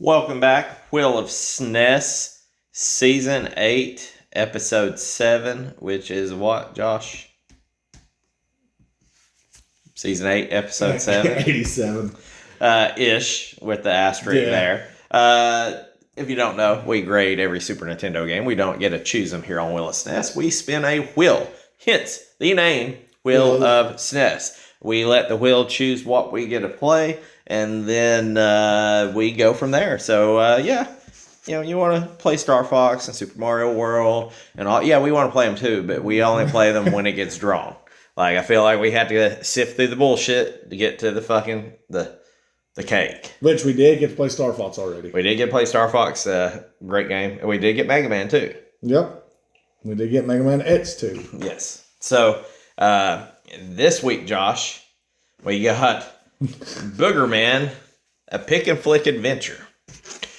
Welcome back. Wheel of SNES, Season 8, Episode 7, which is what, Josh? Season 8, Episode 7? 87. Ish, with the asterisk there. If you don't know, we grade every Super Nintendo game. We don't get to choose them here on Wheel of SNES. We spin a wheel, hence the name Wheel of SNES. We let the wheel choose what we get to play, and then we go from there. So, you want to play Star Fox and Super Mario World and all. Yeah, we want to play them too, but we only play them when it gets drawn. Like, I feel like we had to sift through the bullshit to get to the fucking, the cake. Which we did get to play Star Fox already. We did get to play Star Fox, great game. And we did get Mega Man too. Yep. We did get Mega Man X too. Yes. So, this week, Josh, we got Boogerman, a pick and flick adventure.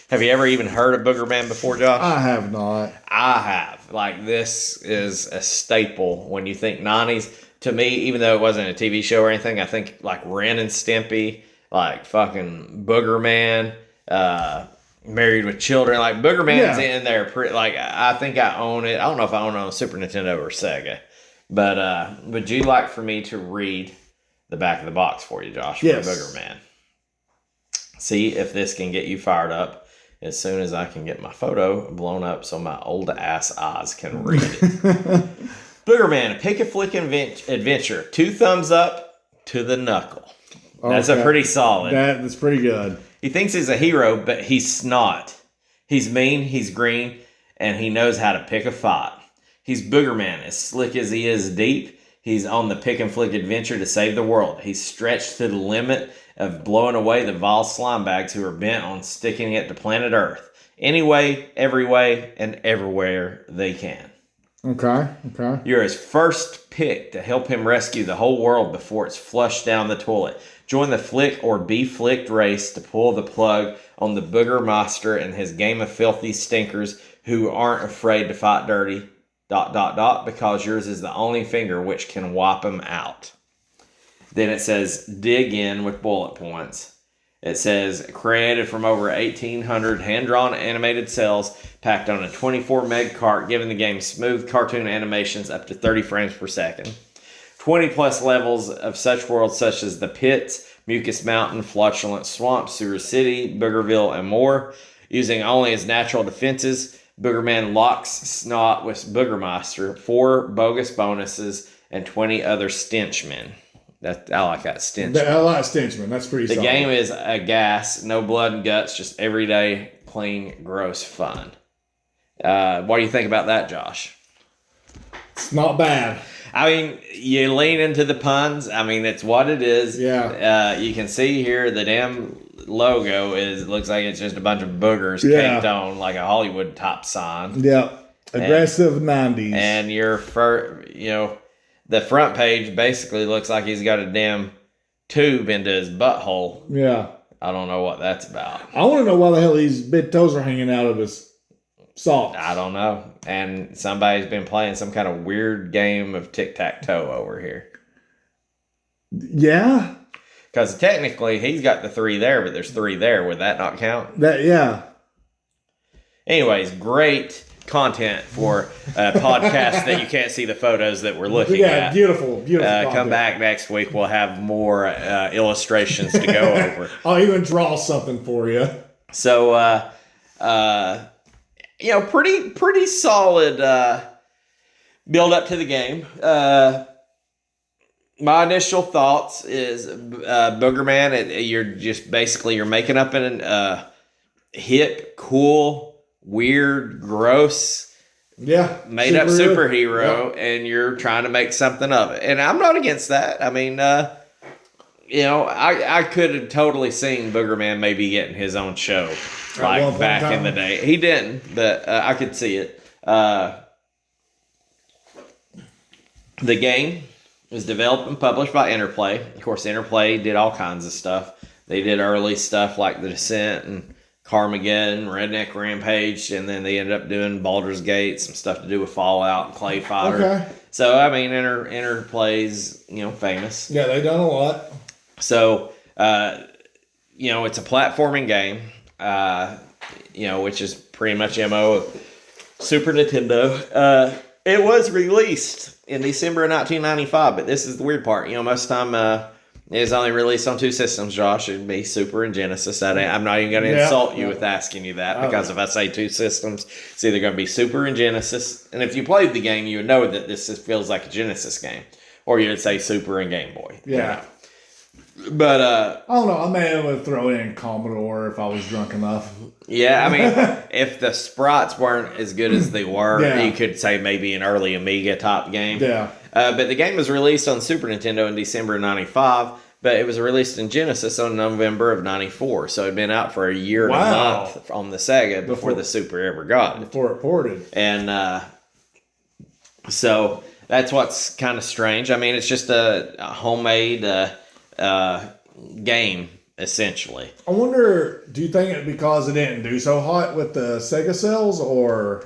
Have you ever even heard of Boogerman before, Josh? I have not. I have. Like, this is a staple when you think 90s. To me, even though it wasn't a TV show or anything, I think like Ren and Stimpy, like fucking Boogerman, Married with Children. Like, Boogerman's in there. Like, I think I own it. I don't know if I own it on Super Nintendo or Sega. But would you like for me to read the back of the box for you, Josh, for Boogerman? See if this can get you fired up as soon as I can get my photo blown up so my old ass eyes can read it. Boogerman, a pick and flick adventure. 2 thumbs up to the knuckle. That's a pretty solid. That's pretty good. He thinks he's a hero, but he's not. He's mean, he's green, and he knows how to pick a fight. He's Boogerman, as slick as he is deep. He's on the pick and flick adventure to save the world. He's stretched to the limit of blowing away the vile slime bags who are bent on sticking it to planet Earth. Anyway, every way, and everywhere they can. Okay. You're his first pick to help him rescue the whole world before it's flushed down the toilet. Join the flick or be flicked race to pull the plug on the Booger Monster and his game of filthy stinkers who aren't afraid to fight dirty. ... because yours is the only finger which can wipe them out. Then it says dig in with bullet points. It says created from over 1,800 hand-drawn animated cells packed on a 24 meg cart, giving the game smooth cartoon animations up to 30 frames per second. 20 plus levels of such worlds such as the Pits, Mucus Mountain, Flatulent Swamp, Sewer City, Boogerville, and more. Using only his natural defenses, Boogerman locks snot with Boogermaster, 4 bogus bonuses, and 20 other stenchmen. I like that stenchman. I like stenchmen. That's pretty solid. The game is a gas, no blood and guts, just everyday, clean, gross fun. What do you think about that, Josh? It's not bad. I mean, you lean into the puns. I mean, it's what it is. Yeah. You can see here the damn logo looks like it's just a bunch of boogers caked on like a Hollywood top sign. Yeah. Aggressive 90s. And the front page basically looks like he's got a damn tube into his butthole. Yeah. I don't know what that's about. I want to know why the hell these big toes are hanging out of his socks. I don't know. And somebody's been playing some kind of weird game of tic-tac-toe over here. Yeah. Because technically he's got the 3 there, but there's 3 there. Would that not count? Yeah. Anyways, great content for a podcast that you can't see the photos that we're looking at. Yeah, beautiful. Come back next week. We'll have more illustrations to go over. I'll even draw something for you. So, pretty solid build up to the game. My initial thoughts is Boogerman. You're making up an hip, cool, weird, gross, made up superhero, and you're trying to make something of it. And I'm not against that. I mean, I could have totally seen Boogerman maybe getting his own show like back in the day. He didn't, but I could see it. The game was developed and published by Interplay. Of course, Interplay did all kinds of stuff. They did early stuff like The Descent and Carmageddon, Redneck Rampage, and then they ended up doing Baldur's Gate, some stuff to do with Fallout and Clay Fighter. Okay. So, I mean, Interplay's, famous. Yeah, they've done a lot. So, it's a platforming game. which is pretty much MO of Super Nintendo. It was released in December of 1995, but this is the weird part. Most of the time it is only released on 2 systems, Josh. It'd be Super and Genesis. I'm not even going to insult you with asking you that, because if I say 2 systems, it's either going to be Super and Genesis. And if you played the game, you would know that this feels like a Genesis game. Or you would say Super and Game Boy. Yeah. But I don't know. I may have to throw in Commodore if I was drunk enough. Yeah, I mean, if the sprites weren't as good as they were, you could say maybe an early Amiga top game. Yeah. But the game was released on Super Nintendo in December of 95, but it was released in Genesis on November of 94. So it'd been out for a year and a month on the Sega before the Super ever got it. Before it ported. And so that's what's kind of strange. I mean, it's just a homemade game, essentially. I wonder, do you think it because it didn't do so hot with the Sega sales, or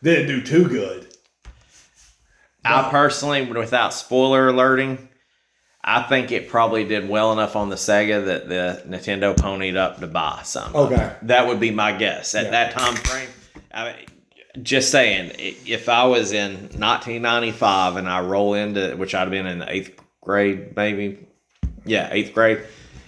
did it do too good? I personally, without spoiler alerting, I think it probably did well enough on the Sega that the Nintendo ponied up to buy some. Okay. That would be my guess. At that time frame, I mean, just saying, if I was in 1995 and I roll into, which I'd have been in the 8th grade, maybe. Yeah, 8th grade.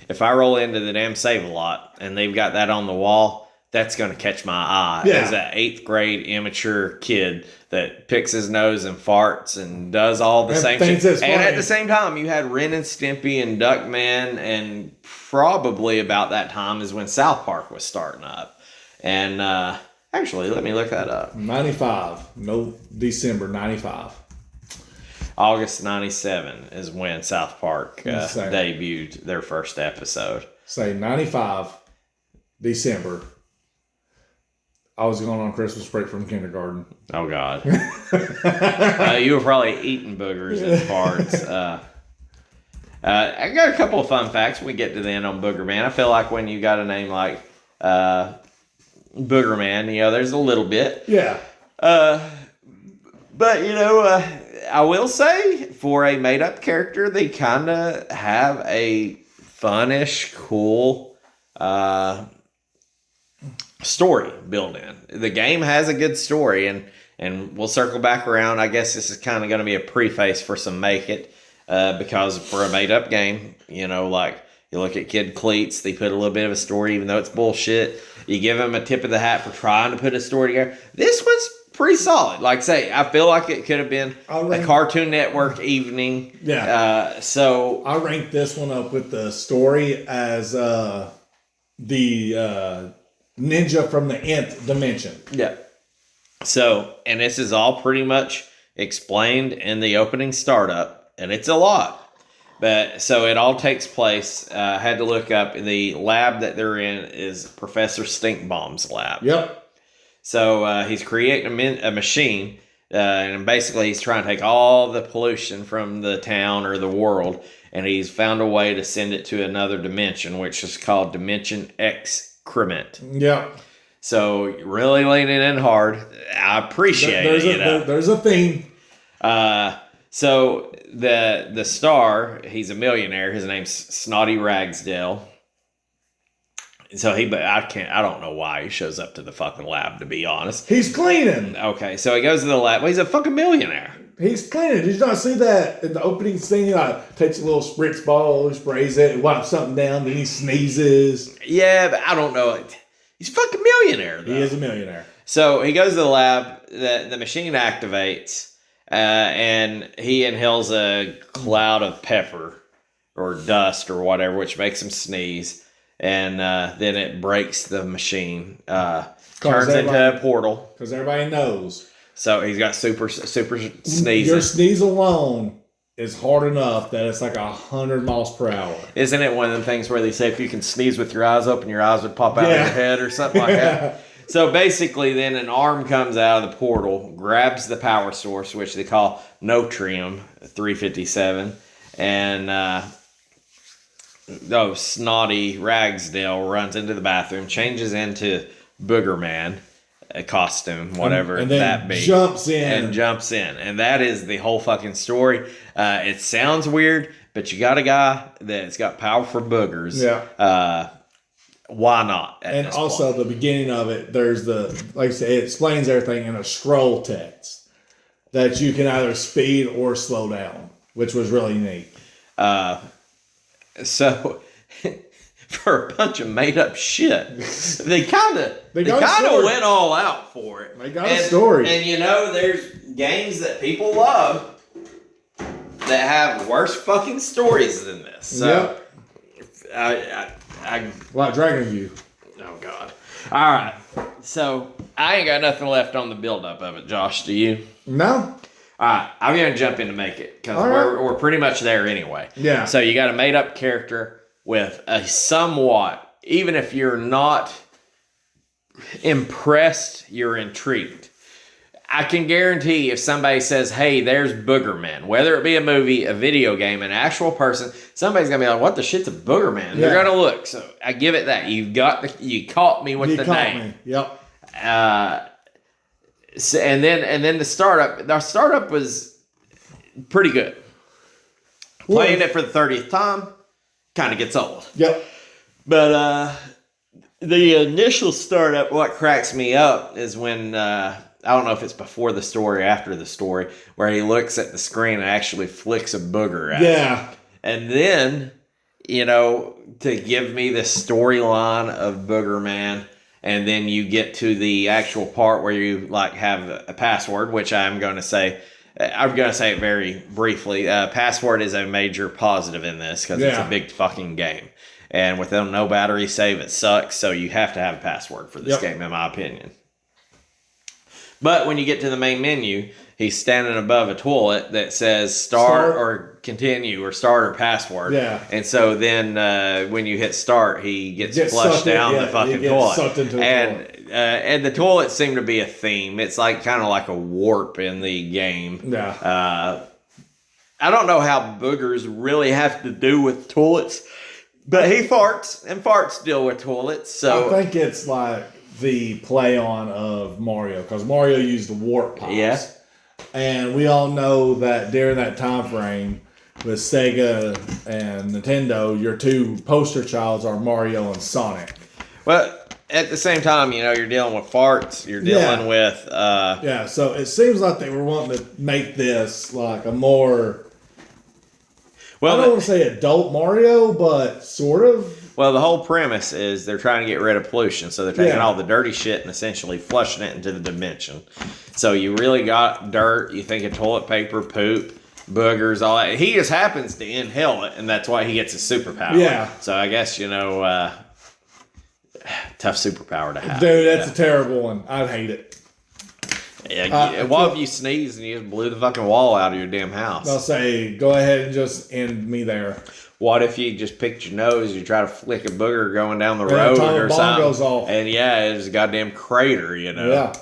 If I roll into the damn Save-A-Lot and they've got that on the wall, that's going to catch my eye as an 8th grade immature kid that picks his nose and farts and does all the same shit. And at the same time, you had Ren and Stimpy and Duckman, and probably about that time is when South Park was starting up. And actually, let me look that up. 95. No, December 95. August 97 is when South Park debuted their first episode. Say 95, December. I was going on Christmas break from kindergarten. Oh, God. You were probably eating boogers and farts. I got a couple of fun facts when we get to the end on Boogerman. I feel like when you got a name like Boogerman, there's a little bit. Yeah. But, I will say, for a made-up character, they kind of have a funnish, cool story built in. The game has a good story, and we'll circle back around. I guess this is kind of going to be a preface for some Make It, because for a made-up game, like you look at Kid Cleats, they put a little bit of a story, even though it's bullshit. You give them a tip of the hat for trying to put a story together. This one's pretty solid. Like I say, I feel like it could have been a Cartoon Network evening. Yeah. So I ranked this one up with the story as the ninja from the nth dimension. Yeah. So, and this is all pretty much explained in the opening startup, and it's a lot. But so it all takes place. I had to look up, the lab that they're in is Professor Stinkbomb's lab. Yep. So he's creating a machine, and basically he's trying to take all the pollution from the town or the world, and he's found a way to send it to another dimension, which is called Dimension Excrement. Yeah. So really leaning in hard. I appreciate it. There's a theme. So the star, he's a millionaire. His name's Snotty Ragsdale. So I don't know why he shows up to the fucking lab, to be honest. He's cleaning. Okay, so he goes to the lab. Well, he's a fucking millionaire. He's cleaning. Did you not see that in the opening scene? He takes a little spritz ball, sprays it, wipes something down, then he sneezes. Yeah, but I don't know. He's a fucking millionaire, though. He is a millionaire. So he goes to the lab. The machine activates, and he inhales a cloud of pepper or dust or whatever, which makes him sneeze. And then it breaks the machine, turns into a portal. Because everybody knows. So he's got super sneezing. Your sneeze alone is hard enough that it's like 100 miles per hour. Isn't it one of them things where they say if you can sneeze with your eyes open, your eyes would pop out of your head or something like that? So basically then an arm comes out of the portal, grabs the power source, which they call Notrium 357, and Snotty Ragsdale runs into the bathroom, changes into Boogerman, a costume, whatever and then that be. Jumps in. And that is the whole fucking story. It sounds weird, but you got a guy that's got powerful boogers. Yeah. why not? And also the beginning of it, there's like I said, it explains everything in a scroll text that you can either speed or slow down, which was really neat. So for a bunch of made up shit, they kind of went all out for it. They got a story, and there's games that people love that have worse fucking stories than this. So, like Dragon View. Oh God! All right, so I ain't got nothing left on the build-up of it. Josh, do you? No. All right, I'm gonna jump in to make it because we're pretty much there anyway. Yeah. So you got a made-up character with a somewhat, even if you're not impressed, you're intrigued. I can guarantee if somebody says, hey, there's Boogerman, whether it be a movie, a video game, an actual person, somebody's going to be like, what the shit's a Boogerman? Yeah. They're going to look. So I give it that. You caught me with the name. Yep. So, and then the startup was pretty good. Playing it for the 30th time kind of gets old. Yep. But the initial startup, what cracks me up is when... I don't know if it's before the story or after the story, where he looks at the screen and actually flicks a booger at it. And then, to give me the storyline of Boogerman, and then you get to the actual part where you have a password, which I'm going to say it very briefly. Password is a major positive in this because it's a big fucking game. And with no battery save, it sucks. So you have to have a password for this game, in my opinion. But when you get to the main menu, he's standing above a toilet that says start or continue or start or password. Yeah. And so then when you hit start, he gets flushed down the fucking toilet. Sucked into the toilet. And the toilets seem to be a theme. It's kind of like a warp in the game. Yeah. I don't know how boogers really have to do with toilets, but he farts, and farts deal with toilets. So I think it's like the play on of Mario, because Mario used the warp pipes. Yeah. And we all know that during that time frame with Sega and Nintendo, your two poster childs are Mario and Sonic. But at the same time, you're dealing with farts. You're dealing with... so it seems like they were wanting to make this like a more... I don't want to say adult Mario, but sort of. Well, the whole premise is they're trying to get rid of pollution. So they're taking all the dirty shit and essentially flushing it into the dimension. So you really got dirt. You think of toilet paper, poop, boogers, all that. He just happens to inhale it, and that's why he gets his superpower. Yeah. So I guess, tough superpower to have. Dude, that's a terrible one. I'd hate it. Yeah, what if you sneeze and you just blew the fucking wall out of your damn house? I'll say, go ahead and just end me there. What if you just picked your nose, you try to flick a booger going down the road or something, goes off. And it's a goddamn crater, Yeah.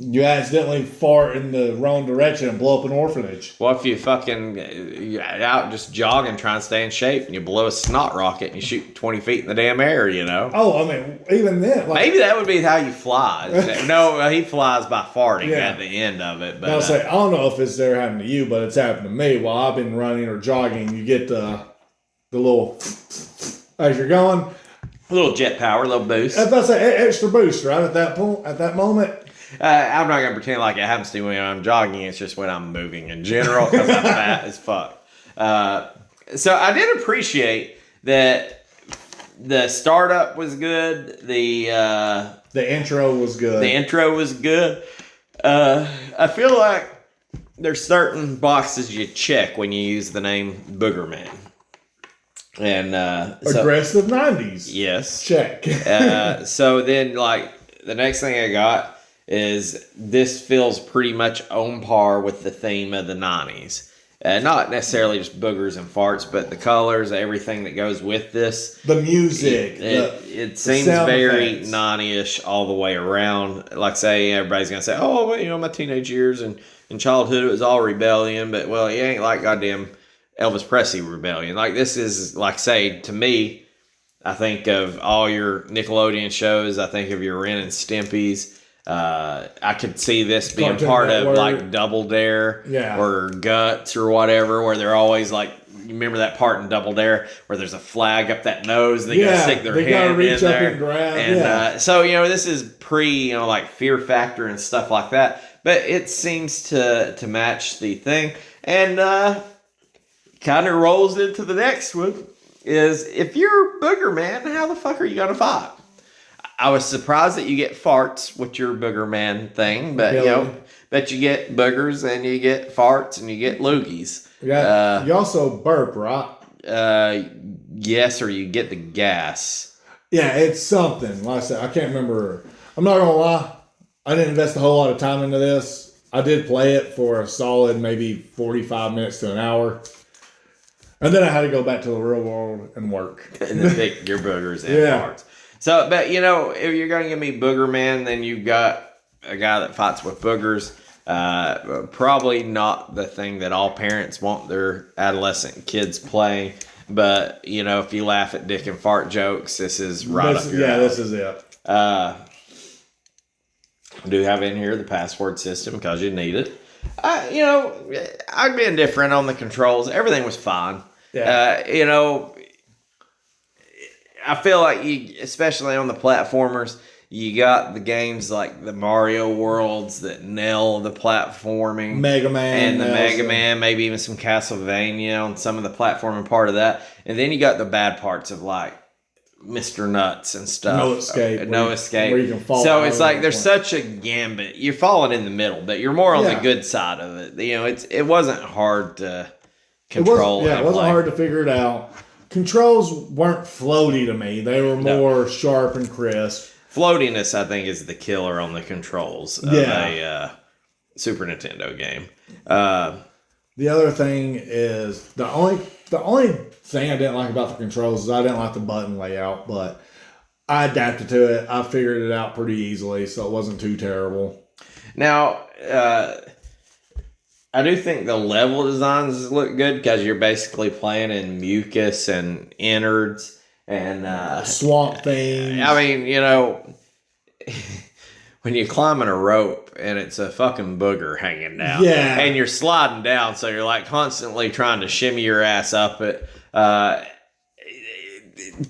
You accidentally fart in the wrong direction and blow up an orphanage. What if you you're out just jogging, trying to stay in shape, and you blow a snot rocket and you shoot 20 feet in the damn air, Oh, I mean, even then. Maybe that would be how you fly. No, he flies by farting at the end of it. But I don't know if it's ever happened to you, but it's happened to me. While I've been running or jogging, you get the little, as you're going. A little jet power, a little boost. As I say, extra boost, right? At that point, at that moment. I'm not going to pretend like it happens to me when I'm jogging. It's just when I'm moving in general because I'm fat as fuck. So I did appreciate that the startup was good. The intro was good. The intro was good. I feel like there's certain boxes you check when you use the name Boogerman. And aggressive 90s. Yes. Check. So then the next thing I got is this feels pretty much on par with the theme of the 90s. Not necessarily just boogers and farts, but the colors, everything that goes with this. The music. It seems very 90-ish all the way around. Like say, everybody's going to say, oh, well, my teenage years and in childhood it was all rebellion. But, well, it ain't like goddamn Elvis Presley rebellion. Like this is, say, to me, I think of all your Nickelodeon shows. I think of your Ren and Stimpy's. I could see this being part of Double Dare or Guts or whatever, where they're always you remember that part in Double Dare where there's a flag up that nose, they gotta stick their hand reach in up there and grab. and so this is pre like Fear Factor and stuff like that, but it seems to match the thing, and kind of rolls into the next one. Is if you're Boogerman, how the fuck are you gonna fight? I was surprised that you get farts with your Boogerman thing, but but you get boogers and you get farts and you get loogies. Yeah, you also burp, right? Yes, or you get the gas. Yeah, it's something. Like I said, I can't remember. I'm not gonna lie, I didn't invest a whole lot of time into this. I did play it for a solid maybe 45 minutes to an hour. And then I had to go back to the real world and work. And then pick your boogers and farts. So, but if you're going to give me Boogerman, then you've got a guy that fights with boogers. Probably not the thing that all parents want their adolescent kids playing. But, if you laugh at dick and fart jokes, this is right up your alley. This is it. I do have in here the password system because you need it. I've been different on the controls. Everything was fine. Yeah. I feel like especially on the platformers, you got the games like the Mario Worlds that nail the platforming. Mega Man. And the Mega Man, maybe even some Castlevania on some of the platforming part of that. And then you got the bad parts of like Mr. Nuts and stuff. No escape. Where you can fall. So it's like there's such a gambit. You're falling in the middle, but you're more on the good side of it. It wasn't hard to control. It wasn't hard to figure it out. Controls weren't floaty to me. They were more sharp and crisp. Floatiness, I think, is the killer on the controls of a Super Nintendo game. The other thing is the only thing I didn't like about the controls is I didn't like the button layout, but I adapted to it. I figured it out pretty easily, so it wasn't too terrible. Now, I do think the level designs look good because you're basically playing in mucus and innards and swamp things. I mean, when you're climbing a rope and it's a fucking booger hanging down, and you're sliding down, so you're like constantly trying to shimmy your ass up it.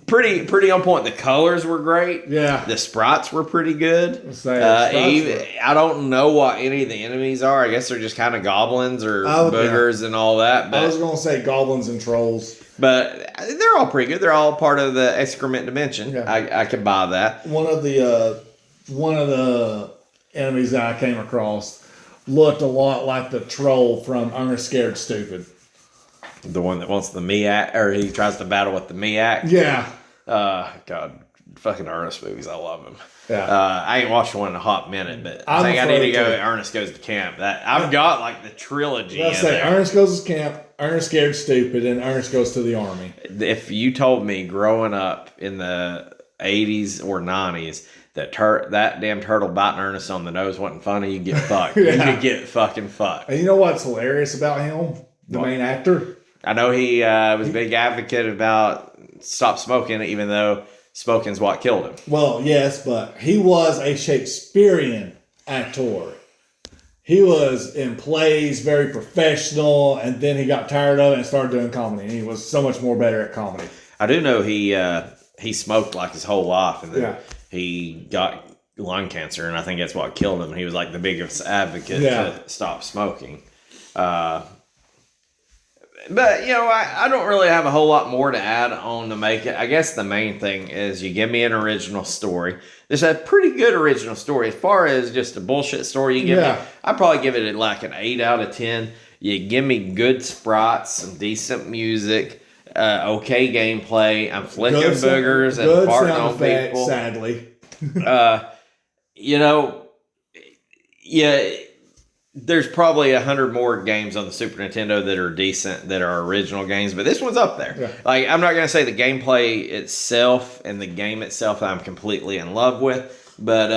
Pretty on point. The colors were great. Yeah. The sprites were pretty good. I don't know what any of the enemies are. I guess they're just kind of goblins or boogers and all that. But I was going to say goblins and trolls. But they're all pretty good. They're all part of the excrement dimension. Yeah. I could buy that. One of the enemies that I came across looked a lot like the troll from Ernest Scared Stupid. The one that wants the Miak, or he tries to battle with the Miak. Yeah. God, fucking Ernest movies. I love them. Yeah. I ain't watched one in a hot minute, but I think I need to go Ernest Goes to Camp. I've got like the trilogy. Let's say Ernest Goes to Camp, Ernest Scared Stupid, and Ernest Goes to the Army. If you told me growing up in the 80s or 90s that that damn turtle biting Ernest on the nose wasn't funny, you'd get fucked. You could get fucking fucked. And you know what's hilarious about him? The main actor? I know he was a big advocate about stop smoking, even though smoking's what killed him. Well, yes, but he was a Shakespearean actor. He was in plays, very professional, and then he got tired of it and started doing comedy. And he was so much more better at comedy. I do know he smoked like his whole life, and then he got lung cancer, and I think that's what killed him. He was like the biggest advocate to stop smoking. But, I don't really have a whole lot more to add on to make it. I guess the main thing is you give me an original story. There's a pretty good original story. As far as just a bullshit story you give me, I'd probably give it like an 8 out of 10. You give me good sprites, some decent music, okay gameplay. I'm flicking boogers and farting on people. Sadly. There's probably 100 more games on the Super Nintendo that are decent, that are original games, but this one's up there. Yeah. Like, I'm not going to say the gameplay itself and the game itself I'm completely in love with, but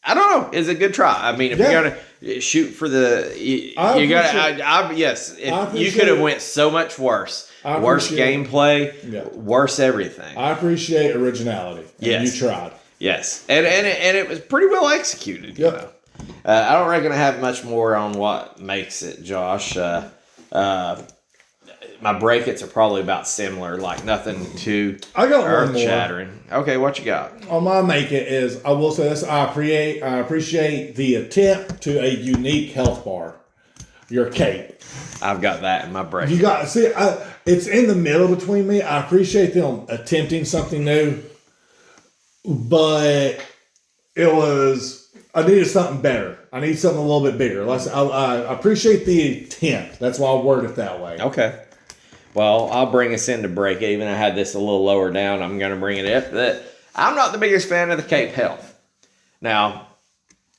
I don't know. It's a good try. I mean, if you're going to shoot for the... You got to... Yes, you could have went so much worse. Worse gameplay, worse everything. I appreciate originality. And you tried. Yes. And it was pretty well executed, you know. I don't reckon I have much more on what makes it, Josh. my brackets are probably about similar, like nothing too I got one earth more. shattering. Okay, what you got? On my make it is, I will say this: I appreciate the attempt to a unique health bar. Your cape. I've got that in my bracket. You got it's in the middle between me. I appreciate them attempting something new, but I needed something better. I need something a little bit bigger. I appreciate the attempt. That's why I word it that way. Okay. Well, I'll bring us into break. Even I had this a little lower down. I'm going to bring it up. That I'm not the biggest fan of the cape health. Now,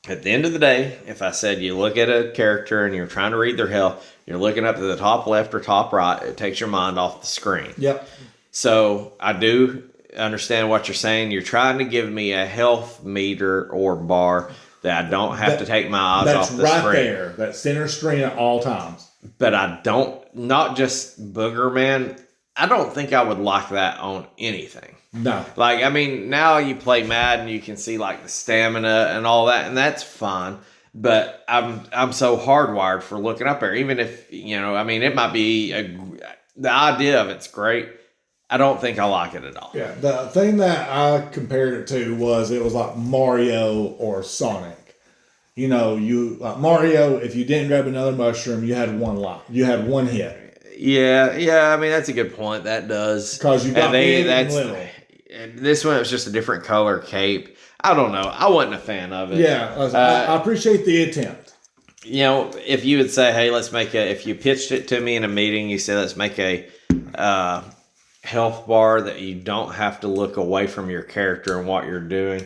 at the end of the day, if I said you look at a character and you're trying to read their health, you're looking up to the top left or top right, it takes your mind off the screen. Yep. So I do understand what you're saying. You're trying to give me a health meter or bar that I don't have to take my eyes off the screen. That's right there. That center screen at all times. But I don't, not just Boogerman, I don't think I would like that on anything. No. Like, I mean, now you play Madden, you can see like the stamina and all that, and that's fine. But I'm so hardwired for looking up there. Even if, I mean, it might be the idea of it's great. I don't think I like it at all. Yeah. The thing that I compared it to was it was like Mario or Sonic. Like Mario, if you didn't grab another mushroom, you had one life. You had one hit. Yeah. I mean, that's a good point. That does. Because you got big and little. And this one, it was just a different color cape. I don't know. I wasn't a fan of it. Yeah, I appreciate the attempt. If you would say, hey, if you pitched it to me in a meeting, you said, let's make a health bar that you don't have to look away from your character and what you're doing.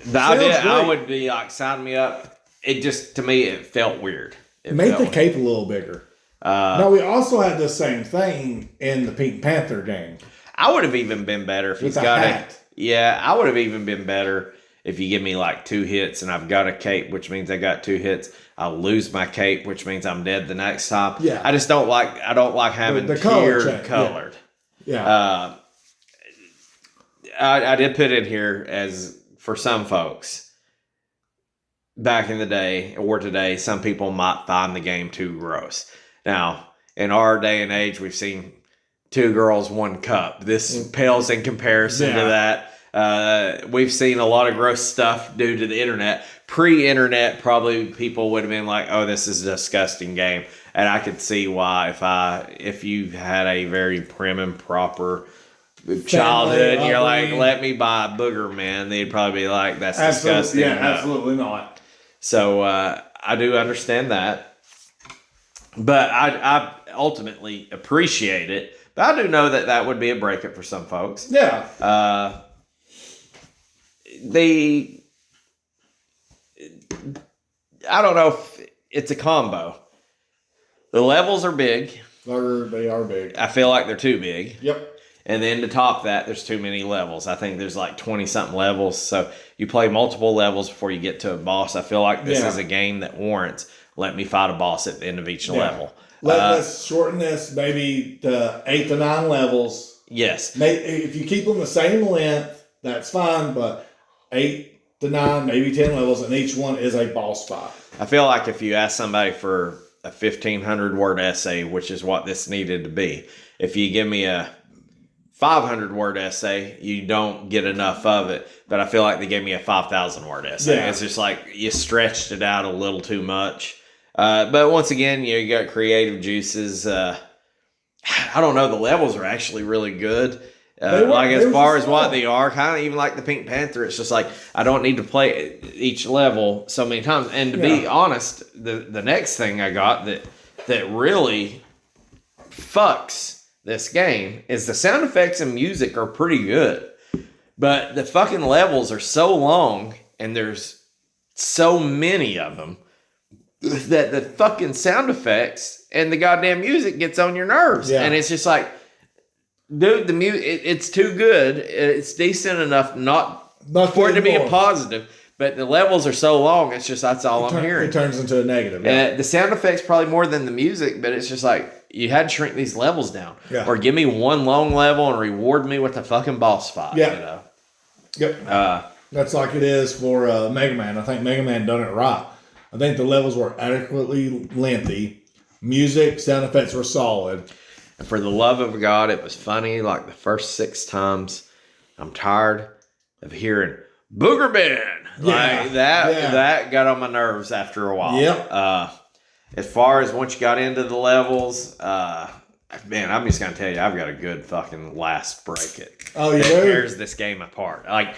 The idea, I would be like, sign me up. It just, to me, it felt weird. Make the cape a little bigger. Now, we also had the same thing in the Pink Panther game. I would have even been better if he's got it. Yeah, I would have even been better if you give me like 2 hits and I've got a cape, which means I got 2 hits. I'll lose my cape, which means I'm dead the next time. Yeah. I just don't like having the colored. Yeah. I did put in here as for some folks back in the day or today, some people might find the game too gross. Now, in our day and age, we've seen 2 girls, 1 cup. This pales in comparison to that. We've seen a lot of gross stuff due to the internet. Pre-internet, probably people would have been like, "Oh, this is a disgusting game," and I could see why if you had a very prim and proper childhood, and you're like, "Let me buy a Boogerman," they'd probably be like, "That's disgusting." Yeah, absolutely not. So I do understand that, but I ultimately appreciate it. But I do know that would be a breakup for some folks. Yeah. I don't know if it's a combo. The levels are big. They are big. I feel like they're too big. Yep. And then to top that, there's too many levels. I think there's like 20-something levels. So you play multiple levels before you get to a boss. I feel like this is a game that warrants let me fight a boss at the end of each level. Let's shorten this maybe to 8 to 9 levels. Yes. If you keep them the same length, that's fine, but 8 to 9, maybe 10 levels, and each one is a boss fight. I feel like if you ask somebody for a 1,500-word essay, which is what this needed to be, if you give me a 500-word essay, you don't get enough of it. But I feel like they gave me a 5,000-word essay. Yeah. It's just like you stretched it out a little too much. But once again, you got creative juices. I don't know. The levels are actually really good. As far as what they are, kind of even like the Pink Panther, it's just like I don't need to play each level so many times. And to be honest, the next thing I got that really fucks this game is the sound effects and music are pretty good, but the fucking levels are so long and there's so many of them that the fucking sound effects and the goddamn music gets on your nerves. And it's just like, dude, the music, it's too good. It's decent enough not for it to be a positive, but the levels are so long, it's just, that's all I'm hearing. It turns into a negative. The sound effects probably more than the music, but it's just like, you had to shrink these levels down. Yeah. Or give me one long level and reward me with a fucking boss fight. Yeah. Yep. That's like it is for Mega Man. I think Mega Man done it right. I think the levels were adequately lengthy. Music, sound effects were solid. For the love of God, it was funny like the first 6 times. I'm tired of hearing Boogerman. Like that got on my nerves after a while. Yep. As far as once you got into the levels, man, I'm just gonna tell you, I've got a good fucking last break it. Oh, you that do? tears this game apart. I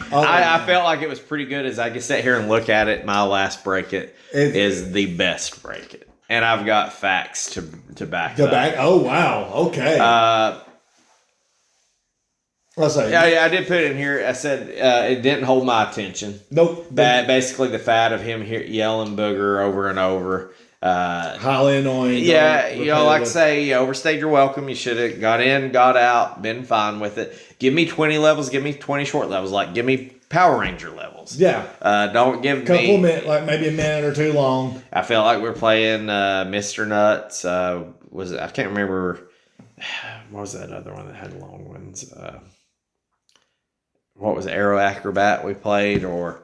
felt like it was pretty good as I could sit here and look at it. My last break it is the best break it, and I've got facts to back it up. Oh wow, okay. Let's say. Yeah, I did put it in here. I said it didn't hold my attention. Nope. Basically, the fad of him yelling booger over and over. Highly annoying. Yeah, like I say, you overstayed your welcome. You should have got in, got out, been fine with it. Give me 20 levels. Give me 20 short levels. Like, give me Power Ranger levels. Yeah. Don't give couple me... minutes, like maybe a minute or two long. I felt like we were playing Mr. Nuts. I can't remember... What was that other one that had long ones? What was it, Aero Acrobat we played? Or...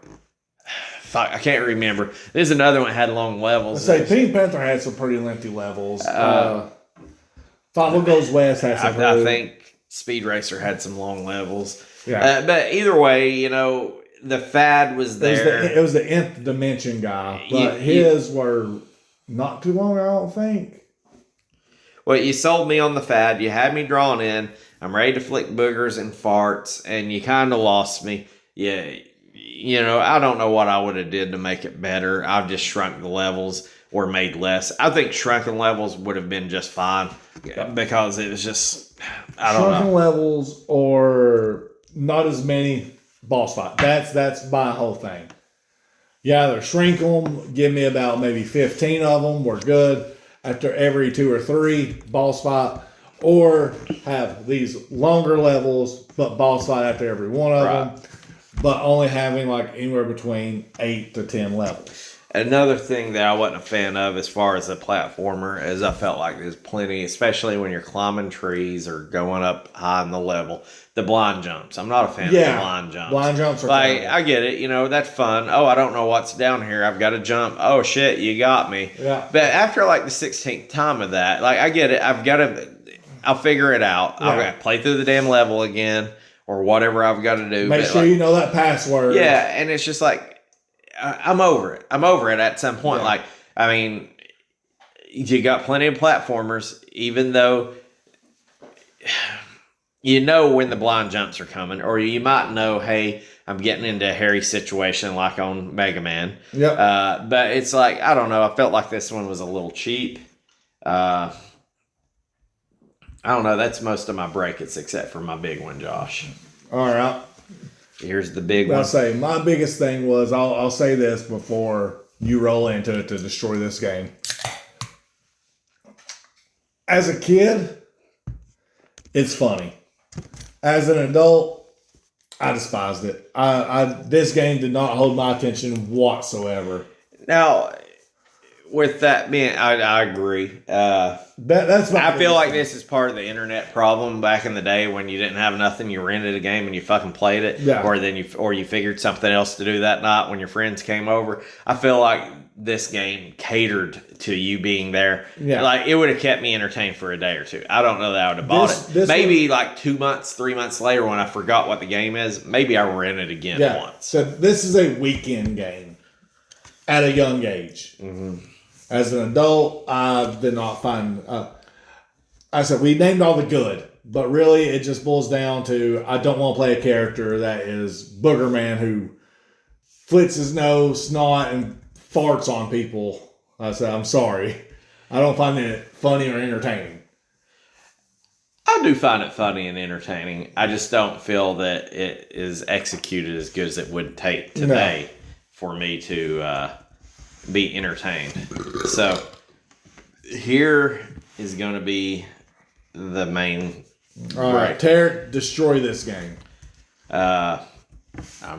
Fuck, I can't remember. There's another one that had long levels. I say Pink Panther had some pretty lengthy levels. Follow Goes West had some. I think Speed Racer had some long levels. Yeah. But either way, the fad was there. It was the Nth Dimension guy, but his were not too long, I don't think. Well, you sold me on the fad. You had me drawn in. I'm ready to flick boogers and farts, and you kind of lost me. Yeah. I don't know what I would have did to make it better. I've just shrunk the levels or made less. I think shrunken levels would have been just fine because it was just, I don't know. Shrunken levels or not as many boss fights. That's my whole thing. You either shrink them, give me about maybe 15 of them, we're good after every 2 or 3 boss fight, or have these longer levels, but boss fight after every one of them. But only having like anywhere between 8 to 10 levels. Another thing that I wasn't a fan of as far as a platformer is I felt like there's plenty, especially when you're climbing trees or going up high in the level, the blind jumps. I'm not a fan of the blind jumps. Blind jumps are like, I get it, that's fun. Oh, I don't know what's down here. I've got to jump. Oh shit, you got me. Yeah. But after like the 16th time of that, like I get it. I'll figure it out. Yeah. I'll play through the damn level again. Or whatever I've got to do. Make sure you know that password. Yeah, and it's just like, I'm over it. I'm over it at some point. Yeah. You got plenty of platformers, even though when the blind jumps are coming, or you might know, hey, I'm getting into a hairy situation like on Mega Man. Yep. But it's like, I don't know. I felt like this one was a little cheap. I don't know. That's most of my brackets except for my big one, Josh. All right. Here's the big one. I'll say my biggest thing was, I'll say this before you roll into it to destroy this game. As a kid, it's funny. As an adult, I despised it. This game did not hold my attention whatsoever. Now, with that being, I agree. I feel like this is part of the internet problem back in the day when you didn't have nothing. You rented a game and you fucking played it, or you figured something else to do that night when your friends came over. I feel like this game catered to you being there. Yeah. Like it would have kept me entertained for a day or two. I don't know that I would have bought it. Maybe like 2 months, 3 months later when I forgot what the game is, maybe I rent it again once. So this is a weekend game at a young age. Mm-hmm. As an adult, I did not find. I said we named all the good, but really it just boils down to I don't want to play a character that is Boogerman who flits his nose, snot, and farts on people. I said I'm sorry, I don't find it funny or entertaining. I do find it funny and entertaining. I just don't feel that it is executed as good as it would take today for me to be entertained. So here is going to be the main. All right, destroy this game. I'm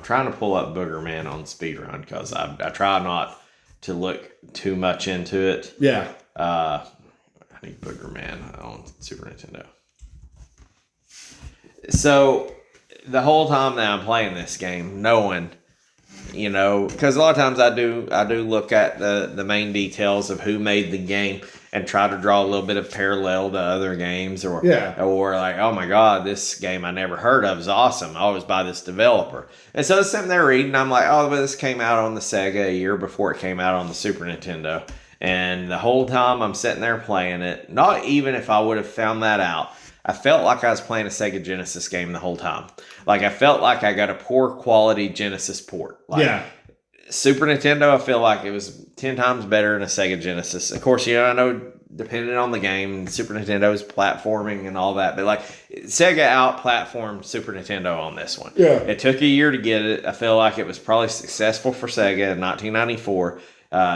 trying to pull up Boogerman on speedrun because I try not to look too much into it. Yeah. I need Boogerman on Super Nintendo. So the whole time that I'm playing this game, knowing, because a lot of times I do look at the main details of who made the game, and try to draw a little bit of parallel to other games, or Yeah. or like, oh my god, this game I never heard of is awesome. I always buy this developer. And so I was sitting there reading, I'm like, oh, but this came out on the Sega a year before it came out on the Super Nintendo. And the whole time I'm sitting there playing it, not even if I would have found that out, I felt like I was playing a Sega Genesis game the whole time. Like, I felt like I got a poor quality Genesis port. Like, yeah. Super Nintendo, I feel like it was 10 times better than a Sega Genesis. Of course, I know depending on the game, Super Nintendo's platforming and all that, but like Sega out-platformed Super Nintendo on this one. Yeah. It took a year to get it. I feel like it was probably successful for Sega in 1994.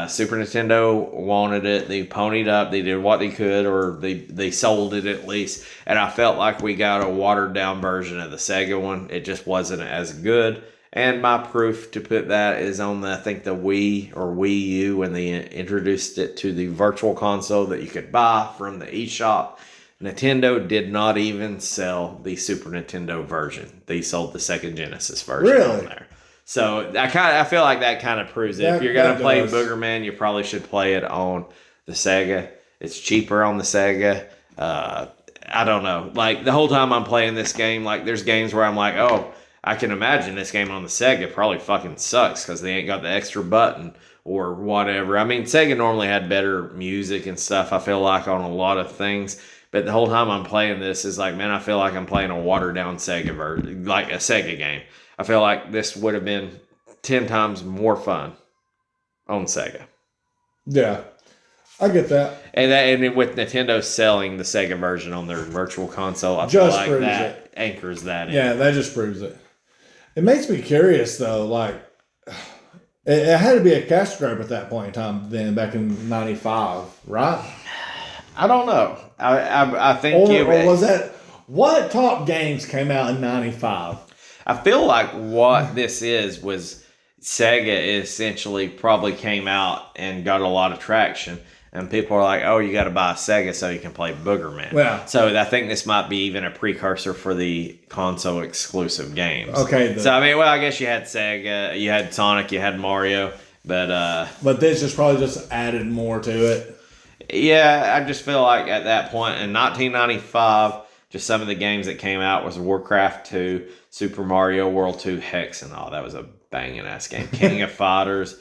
Super Nintendo wanted it. They ponied up. They did what they could, or they sold it at least. And I felt like we got a watered down version of the Sega one. It just wasn't as good. And my proof to put that is on I think the Wii or Wii U, when they introduced it to the virtual console that you could buy from the eShop. Nintendo did not even sell the Super Nintendo version. They sold the Sega Genesis version on there. So I feel like that kind of proves it. If you're going to play Boogerman, you probably should play it on the Sega. It's cheaper on the Sega. I don't know. Like, the whole time I'm playing this game, like, there's games where I'm like, oh, I can imagine this game on the Sega probably fucking sucks because they ain't got the extra button or whatever. I mean, Sega normally had better music and stuff, I feel like, on a lot of things. But the whole time I'm playing this is like, man, I feel like I'm playing a watered-down Sega version, like a Sega game. I feel like this would have been 10 times more fun on Sega. Yeah, I get that. And with Nintendo selling the Sega version on their virtual console, I feel like that anchors that in. Yeah, that just proves it. It makes me curious, though. Like, it had to be a cash grab at that point in time, then back in '95, right? I don't know. I think or was that what top games came out in '95? I feel like what this was Sega essentially probably came out and got a lot of traction. And people are like, oh, you got to buy a Sega so you can play Boogerman. Yeah. So I think this might be even a precursor for the console exclusive games. Okay. So, I mean, well, I guess you had Sega, you had Sonic, you had Mario, but this just probably just added more to it. Yeah, I just feel like at that point in 1995, just some of the games that came out was Warcraft 2, Super Mario World 2, Hex and all. That was a banging ass game. King of Fighters,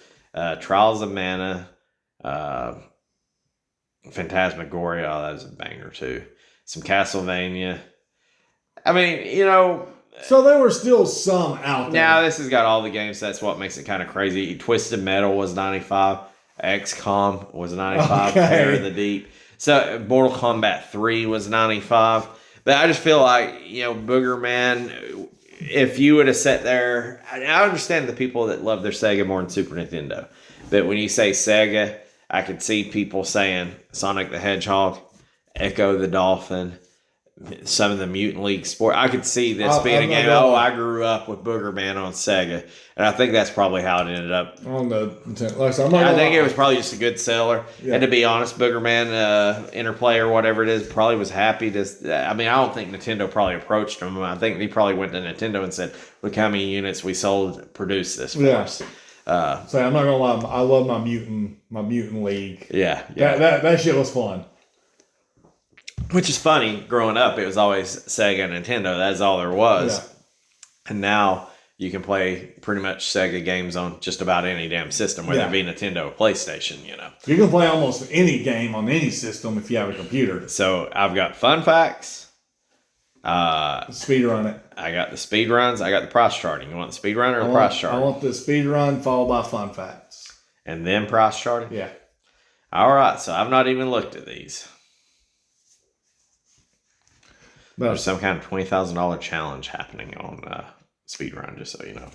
Trials of Mana, Phantasmagoria, that was a banger too. Some Castlevania. I mean, So there were still some out there. Now this has got all the games. That's what makes it kind of crazy. Twisted Metal was 95. XCOM was 95. Okay. Terror of the Deep. So Mortal Kombat 3 was 95. But I just feel like, Boogerman, if you would have sat there, I understand the people that love their Sega more than Super Nintendo. But when you say Sega, I could see people saying Sonic the Hedgehog, Echo the Dolphin, some of the Mutant League Sport. I could see this being a game. Oh, I grew up with Boogerman on Sega, and I think that's probably how it ended up. On the, I think it was probably just a good seller. Yeah. And to be honest, Boogerman, Interplay or whatever it is, probably was happy to. I mean, I don't think Nintendo probably approached them. I think they probably went to Nintendo and said, "Look how many units we sold. Produce this for us." So I'm not gonna lie, I love my mutant league. Yeah. That shit was fun. Which is funny. Growing up, it was always Sega and Nintendo. That's all there was. Yeah. And now you can play pretty much Sega games on just about any damn system, whether it be Nintendo or PlayStation. You can play almost any game on any system if you have a computer. So I've got fun facts. Speed run it. I got the speed runs. I got the price charting. You want the speed run or the price charting? I want the speed run followed by fun facts. And then price charting? Yeah. All right. So I've not even looked at these. There's some kind of $20,000 challenge happening on Speedrun, just so you know.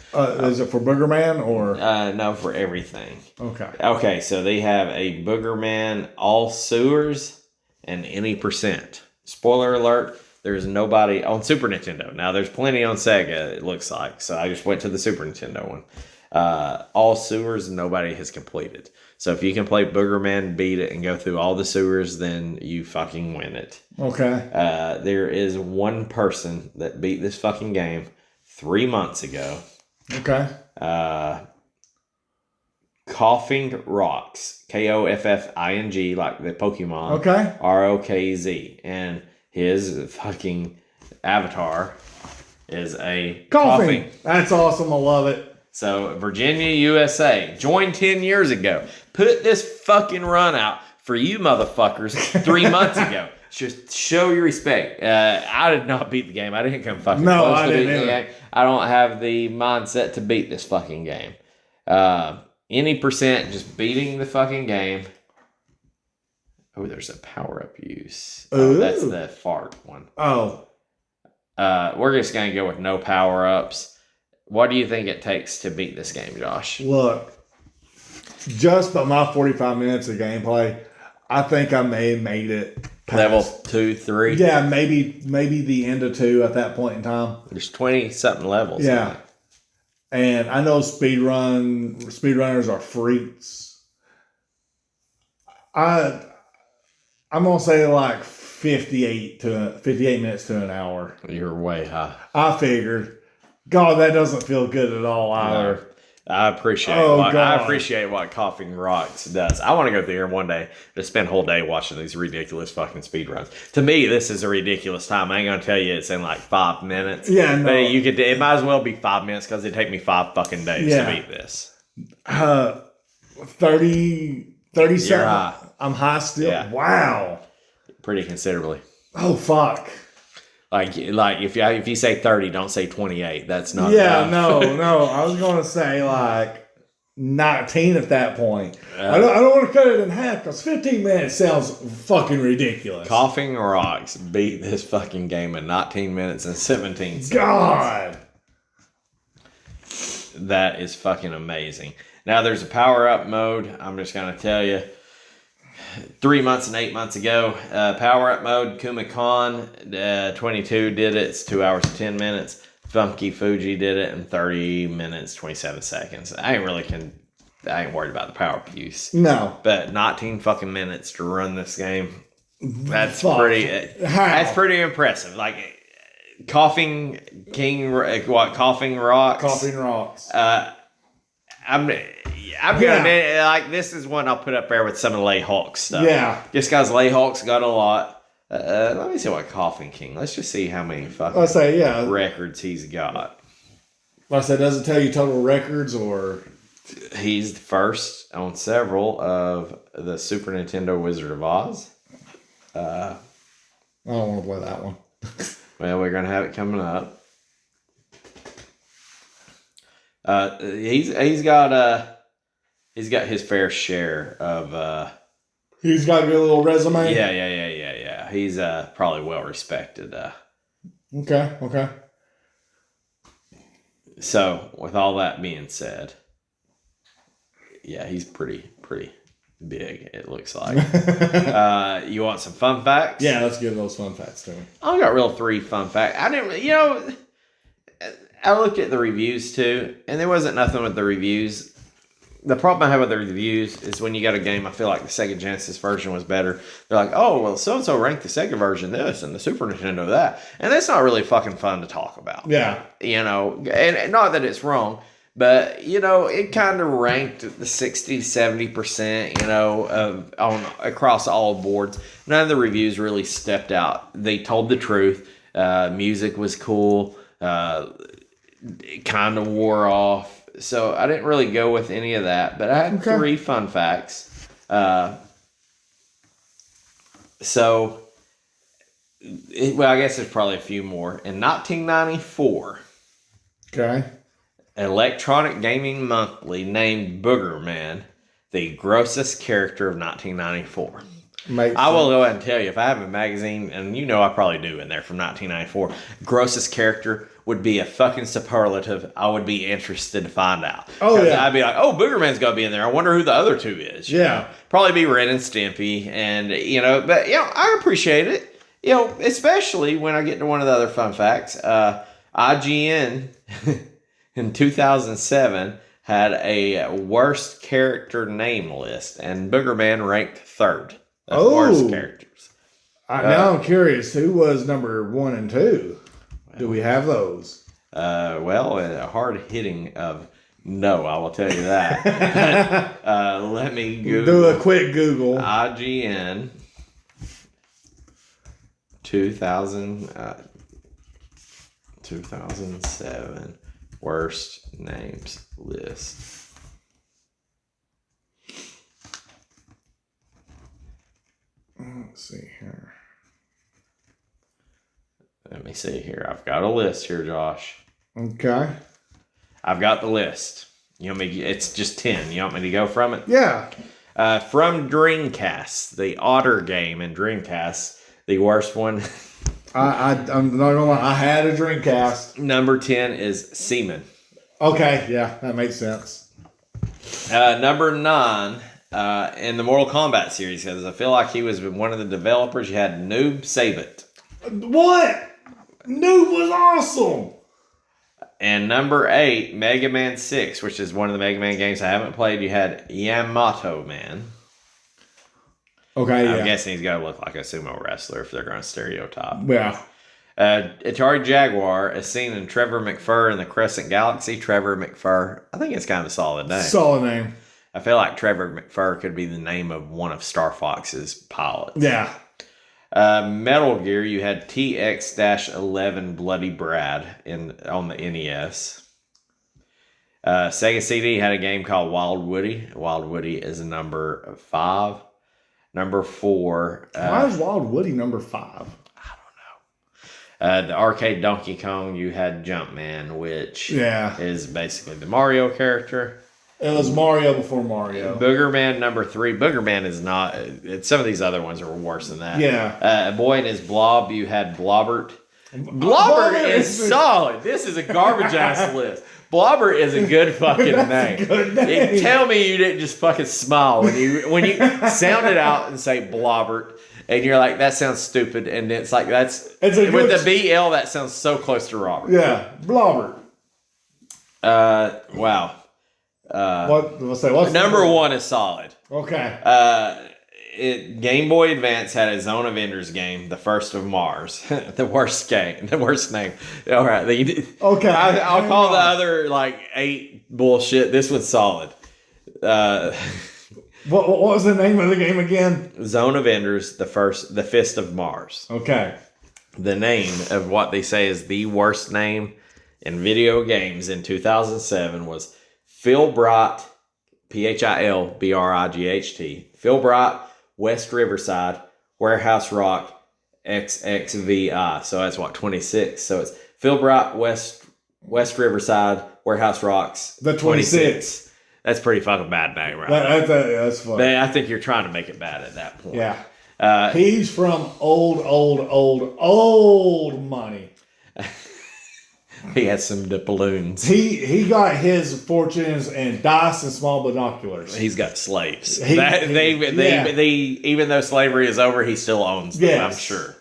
Is it for Boogerman or? No, for everything. Okay. Okay, so they have a Boogerman all sewers and any percent. Spoiler alert, there's nobody on Super Nintendo. Now, there's plenty on Sega, it looks like. So I just went to the Super Nintendo one. All sewers, nobody has completed. So if you can play Boogerman, beat it, and go through all the sewers, then you fucking win it. Okay. There is one person that beat this fucking game 3 months ago. Okay. Coughing Rocks. Koffing, like the Pokemon. Okay. ROKZ. And his fucking avatar is a Coughing. That's awesome. I love it. So, Virginia, USA. Joined 10 years ago. Put this fucking run out for you motherfuckers 3 months ago. Just show your respect. I did not beat the game. I didn't come fucking close to beating the game. I don't have the mindset to beat this fucking game. Any percent just beating the fucking game. Oh, there's a power-up use. Oh, that's the fart one. Oh. We're just going to go with no power-ups. What do you think it takes to beat this game, Josh? Look, just by my 45 minutes of gameplay, I think I may have made it past. Level 2, 3? Yeah, maybe the end of 2 at that point in time. There's 20-something levels. Yeah. And I know speedrunners are freaks. I'm going to say like 58 minutes to an hour. You're way high. I figured. God, that doesn't feel good at all either. No. I appreciate what Coughing Rocks does. I want to go through here one day, just spend a whole day watching these ridiculous fucking speedruns. To me, this is a ridiculous time. I ain't gonna tell you it's in like 5 minutes. Yeah, no. But it might as well be 5 minutes because it'd take me 5 fucking days to beat this. 37. You're high. I'm high still. Yeah. Wow. Pretty considerably. Oh fuck. Like if you say 30, don't say 28. That's not. Yeah, no. I was gonna say like 19 at that point. I don't want to cut it in half because 15 minutes sounds fucking ridiculous. Coughing Rocks beat this fucking game in 19 minutes and 17 seconds. God, that is fucking amazing. Now there's a power up mode. I'm just gonna tell you. 3 months and 8 months ago, power up mode, Kumikon 22 did it. It's 2 hours and 10 minutes. Funky Fuji did it in 30 minutes, 27 seconds. I ain't worried about the power up use. No. But 19 fucking minutes to run this game. That's pretty impressive. Like Coughing Rocks. Coughing Rocks. I'm gonna admit, like, this is one I'll put up there with some of Layhawk's stuff. Yeah. Just because Layhawk's got a lot. Let me see what Coughing King. Let's just see how many fucking records he's got. Like I said, does it tell you total records or? He's the first on several of the Super Nintendo Wizard of Oz. I don't want to play that one. Well, we're gonna have it coming up. He's got his fair share of. He's got a good little resume. Yeah. He's probably well respected. Okay. So, with all that being said, yeah, he's pretty big. It looks like. You want some fun facts? Yeah, let's give those fun facts to me. I got 3 fun facts. I didn't. I looked at the reviews too, and there wasn't nothing with the reviews. The problem I have with the reviews is when you got a game, I feel like the Sega Genesis version was better. They're like, oh, well, so-and-so ranked the Sega version this and the Super Nintendo that. And that's not really fucking fun to talk about. Yeah. And not that it's wrong, but, it kind of ranked the 60, 70%, on across all boards. None of the reviews really stepped out. They told the truth. Music was cool. It kind of wore off. So I didn't really go with any of that, but I had 3 fun facts. I guess there's probably a few more. In 1994, Electronic Gaming Monthly named Boogerman the grossest character of 1994. I will go ahead and tell you, if I have a magazine, and I probably do in there from 1994, grossest character would be a fucking superlative. I would be interested to find out. Oh, yeah. I'd be like, oh, Boogerman's got to be in there. I wonder who the other 2 is. Yeah. Probably be Ren and Stimpy. And, but, I appreciate it. Especially when I get to one of the other fun facts. IGN in 2007 had a worst character name list, and Boogerman ranked 3rd. Worst characters. Now I'm curious, who was number 1 and 2? Do we have those? A hard hitting of No, I will tell you that. Let me do a quick Google. IGN 2007 worst names list. Let's see here. Let me see here. I've got a list here, Josh. Okay. I've got the list. You want me? It's just 10. You want me to go from it? Yeah. From Dreamcast, the Otter game in Dreamcast, the worst one. I'm not gonna lie. I had a Dreamcast. Number 10 is Seaman. Okay, yeah, that makes sense. Number 9 in the Mortal Kombat series, because I feel like he was one of the developers. You had Noob Sabat. What? Noob was awesome. And number 8, Mega Man 6, which is one of the Mega Man games I haven't played. You had Yamato Man. Okay, I'm guessing he's got to look like a sumo wrestler if they're going to stereotype. Yeah. Atari Jaguar is seen in Trevor McFur in the Crescent Galaxy. Trevor McFur. I think it's kind of a solid name. Solid name. I feel like Trevor McFur could be the name of one of Star Fox's pilots. Yeah. Metal Gear, you had TX-11 Bloody Brad on the NES. Sega CD had a game called Wild Woody. Wild Woody is number 5. Number 4. Why is Wild Woody number 5? The arcade Donkey Kong, you had Jumpman, which is basically the Mario character. It was Mario before Mario. Boogerman, number 3. Boogerman is not... some of these other ones are worse than that. Yeah. A Boy and His Blob, you had Blobbert. Blobbert is solid. This is a garbage-ass list. Blobbert is a good fucking name. Good name. Tell me you didn't just fucking smile when you sound it out and say Blobbert. And you're like, that sounds stupid. And it's like, with the BL, that sounds so close to Robert. Yeah, Blobbert. Wow. What's number 1 is solid. Okay. Game Boy Advance had a Zone of Enders game, The First of Mars. The worst game. The worst name. All right. Okay. I'll call the other 8 bullshit. This one's solid. What was the name of the game again? Zone of Enders, The Fist of Mars. Okay. The name of what they say is the worst name in video games in 2007 was Philbright, Philbright, Philbright, West Riverside, Warehouse Rock, XXVI. So that's 26. So it's Philbright, West Riverside, Warehouse Rocks. The 26. That's pretty fucking bad name, right? That's funny. I think you're trying to make it bad at that point. Yeah. He's from old money. He has some balloons. He got his fortunes in dice and small binoculars. He's got slaves. Even though slavery is over, he still owns them, I'm sure.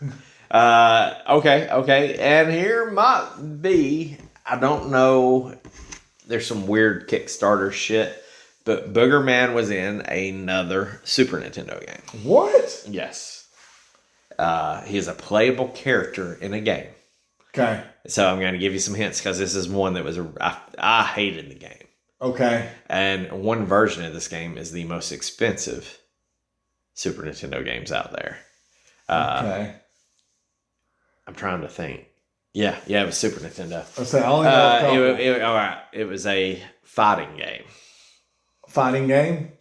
Okay. And here might be, I don't know, there's some weird Kickstarter shit, but Boogerman was in another Super Nintendo game. What? Yes. He's a playable character in a game. Okay. So I'm going to give you some hints because this is one that was I hated the game. Okay. And one version of this game is the most expensive Super Nintendo games out there. Okay. I'm trying to think. Yeah, it was Super Nintendo. All right. It was a fighting game. Fighting game?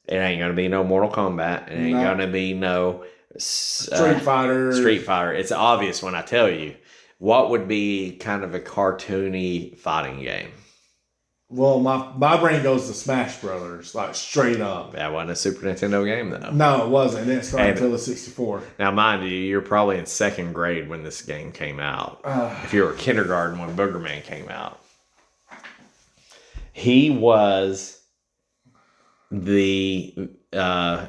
It ain't going to be no Mortal Kombat. It ain't going to be no Street Fighter. Street Fighter. It's obvious when I tell you. What would be kind of a cartoony fighting game? Well, my brain goes to Smash Brothers, like straight up. That wasn't a Super Nintendo game, though. No, it wasn't. It didn't start until the 64. Now, mind you, you're probably in 2nd grade when this game came out. If you were kindergarten when Boogerman came out. He was the... I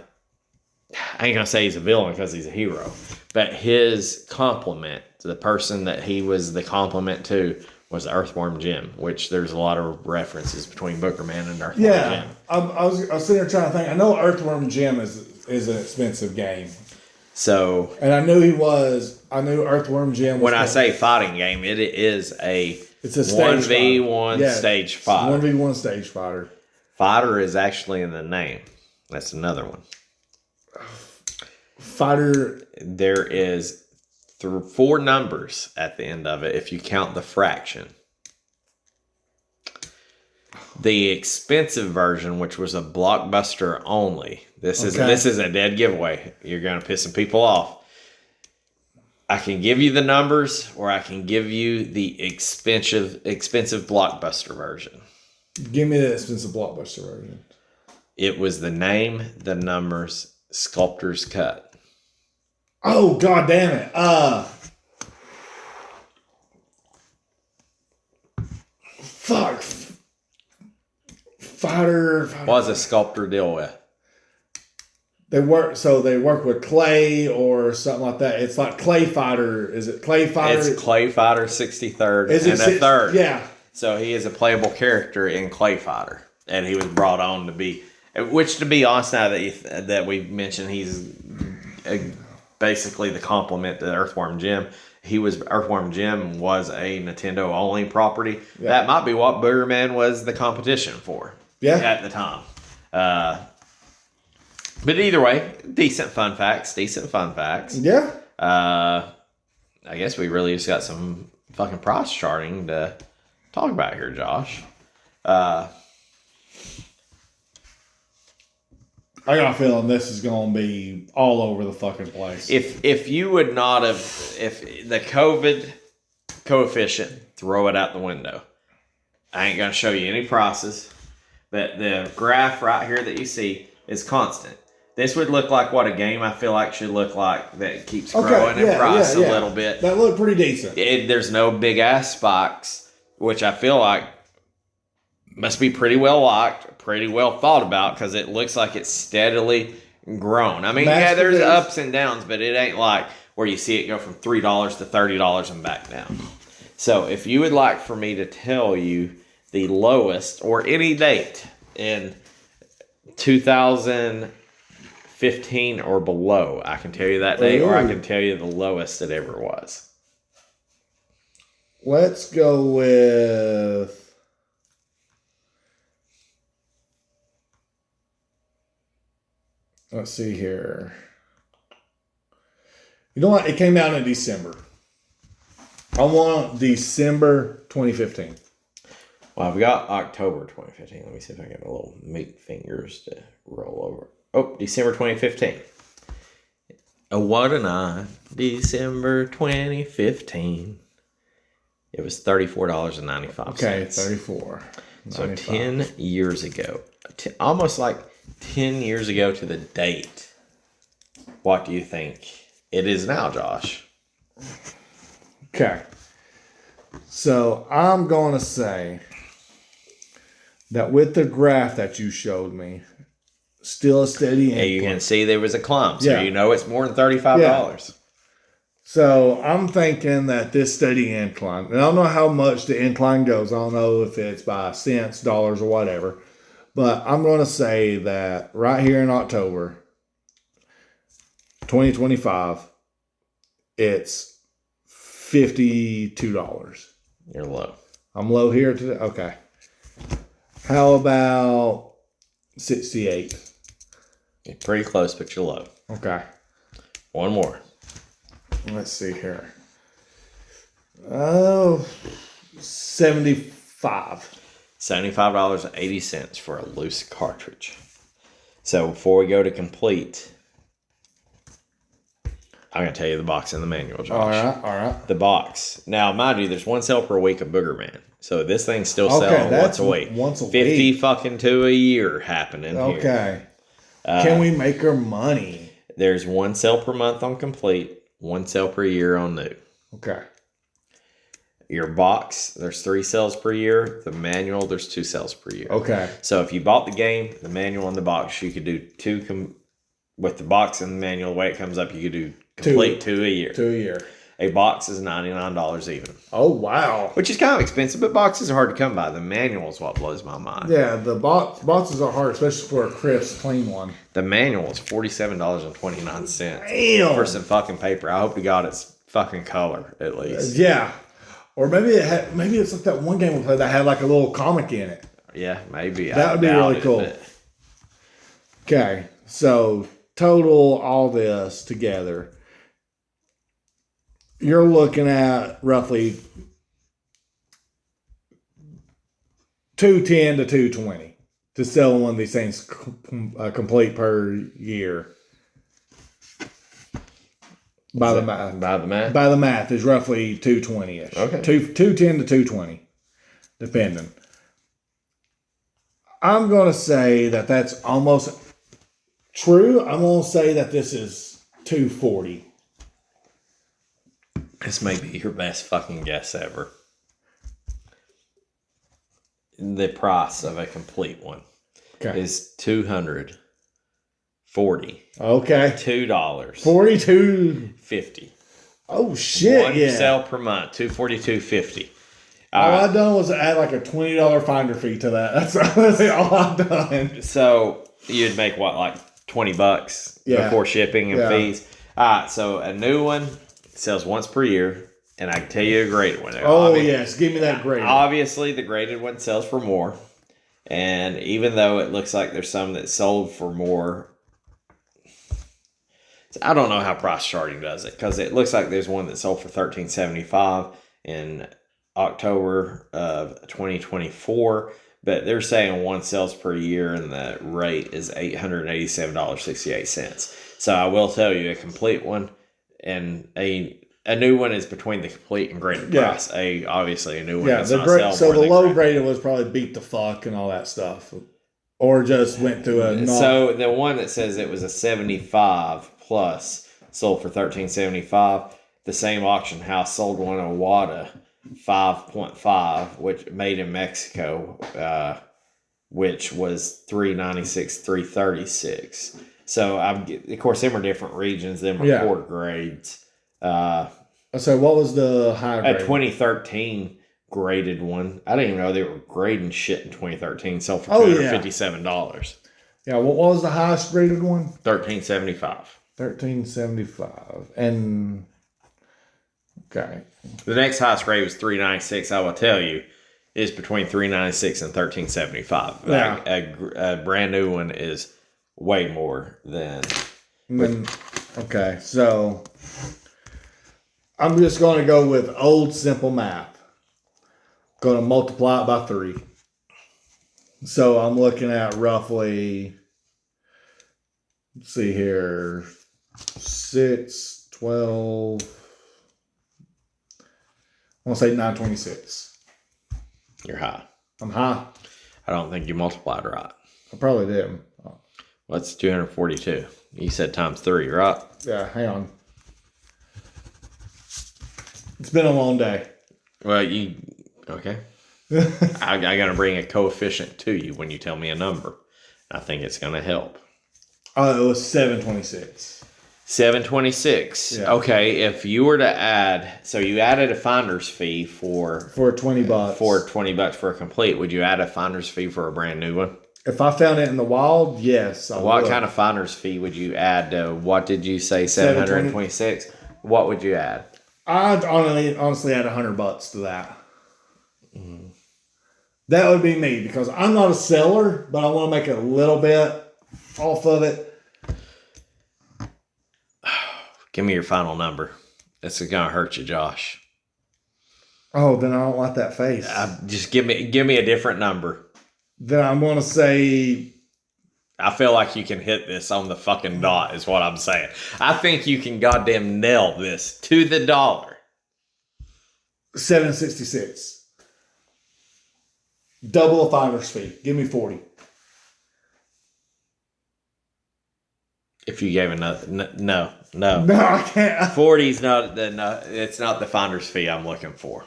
ain't going to say he's a villain because he's a hero. But his complement, to the person that he was the complement to, was Earthworm Jim, which there's a lot of references between Boogerman and Earthworm Jim. I was sitting there trying to think. I know Earthworm Jim is an expensive game. So, and I knew Earthworm Jim was when I say fighting game, it is a It's a stage 1v1 stage fighter. 1v1 stage fighter. Fighter is actually in the name. That's another one. Fighter. There is 4 numbers at the end of it if you count the fraction. The expensive version, which was a blockbuster only. This is a dead giveaway. You're going to piss some people off. I can give you the numbers, or I can give you the expensive blockbuster version. Give me the expensive blockbuster version. It was the name, the numbers, sculptor's cut. Oh, god damn it. Fuck. Fighter. What does a sculptor deal with? They work with clay or something like that. It's like Clay Fighter. Is it Clay Fighter? It's Clay Fighter 63rd and a third. Yeah. So he is a playable character in Clay Fighter, and he was brought on to be, which to be honest, now that we've mentioned, he's basically the complement to Earthworm Jim. Earthworm Jim was a Nintendo only property. Yeah. That might be what Boogerman was the competition for. Yeah. At the time. But either way, decent fun facts. Yeah. I guess we really just got some fucking price charting to talk about here, Josh. I got a feeling this is going to be all over the fucking place. If you would not have, if the COVID coefficient, throw it out the window. I ain't going to show you any prices, but the graph right here that you see is constant. This would look like what a game I feel like should look like that keeps growing in price a little bit. That looked pretty decent. There's no big ass spikes, which I feel like must be pretty well locked, pretty well thought about, because it looks like it's steadily grown. I mean, there's ups and downs, but it ain't like where you see it go from $3 to $30 and back down. So if you would like for me to tell you the lowest or any date in 2015 or below, I can tell you that date, or I can tell you the lowest it ever was. Let's go with... Let's see here. You know what? It came out in December. I want December 2015. Well, I've got October 2015. Let me see if I can get a little meat fingers to roll over. Oh, December 2015. Oh, what a night. December 2015. It was $34.95. Okay, $34. So 10 years ago. Almost like 10 years ago to the date. What do you think it is now, Josh? Okay. So I'm going to say that with the graph that you showed me, still a steady incline. Yeah, you can see there was a climb, so you know it's more than $35. Yeah. So I'm thinking that this steady incline, and I don't know how much the incline goes. I don't know if it's by cents, dollars, or whatever. But I'm going to say that right here in October 2025, it's $52. You're low. I'm low here today? Okay. How about 68? You're pretty close, but you're low. Okay. One more. Let's see here. Oh, 75. $75.80 for a loose cartridge. So before we go to complete, I'm going to tell you the box and the manual, Josh. All right. The box. Now, mind you, there's one sale per week of Boogerman. So this thing's still selling once a week. 50 fucking to a year happening here. Okay. Can we make our money? There's one sale per month on complete, one sale per year on new. Okay. Your box, there's 3 sales per year. The manual, there's 2 sales per year. Okay. So if you bought the game, the manual, and the box, you could do 2 with the box and the manual. The way it comes up, you could do complete 2 a year. 2 a year. A box is $99 even. Oh, wow. Which is kind of expensive, but boxes are hard to come by. The manual is what blows my mind. Yeah, the boxes are hard, especially for a crisp, clean one. The manual is $47.29 Damn. for some fucking paper. I hope to God it's fucking color, at least. Yeah. Or maybe it's like that one game we played that had like a little comic in it. Yeah, maybe. That would be really cool. Okay, so total all this together, you're looking at roughly $210 to $220 to sell one of these things complete per year. By the math is roughly $220-ish. Okay. $210 to $220, depending. I'm going to say that that's almost true. I'm going to say that this is $240. This may be your best fucking guess ever. The price of a complete one is $240. Okay. $2. $42.50. Oh shit! One sale per month. $242.50. All I've done was add like a $20 finder fee to that. That's honestly all I've done. So you'd make what, like $20 before shipping and fees. All right. So a new one sells once per year, and I can tell you a graded one. Yes, give me that graded. Obviously, the graded one sells for more, and even though it looks like there's some that sold for more. I don't know how price charting does it, because it looks like there's one that sold for $13.75 in October of 2024, but they're saying one sells per year and the rate is $887.68. So I will tell you, a complete one and a new one is between the complete and graded price. Obviously a new one is not sell so more the than low graded was probably beat the fuck and all that stuff, or just went through a. So the one that says it was a 75 plus sold for $13.75. The same auction house sold one in Wada 5.5, which made in Mexico, which was $396, $336. So of course, them are different regions. Them are quarter grades. So what was the higher grade? A 2013 graded one. I didn't even know they were grading shit in 2013. Sold for $257. Yeah, what was the highest graded one? $13.75. $13.75. And okay. The next highest grade was $396. I will tell you, is between $396 and $13.75. Yeah. A brand new one is way more than. Okay, so I'm just going to go with old simple math. Going to multiply it by 3. So I'm looking at roughly. Let's see here. 6, 12. I want to say 926. You're high. I'm high. I don't think you multiplied right. I probably did. Well, it's 242. You said times 3, right? Yeah, hang on. It's been a long day. Well, okay. I got to bring a coefficient to you when you tell me a number. I think it's going to help. Oh, it was 726. 726. Yeah. Okay, if you were to add, so you added a finder's fee for $20. For $20 for a complete, would you add a finder's fee for a brand new one? If I found it in the wild, yes. What kind of finder's fee would you add to, what did you say, 726? What would you add? I'd honestly add $100 to that. Mm. That would be me, because I'm not a seller, but I want to make a little bit off of it. Give me your final number. This is gonna hurt you, Josh. Oh, then I don't like that face. Just give me a different number. Then I'm gonna say. I feel like you can hit this on the fucking dot, is what I'm saying. I think you can goddamn nail this to the dollar. 766. Double a finder's fee. Give me 40. If you gave another, no, I can't. 40's not it's not the finder's fee I'm looking for.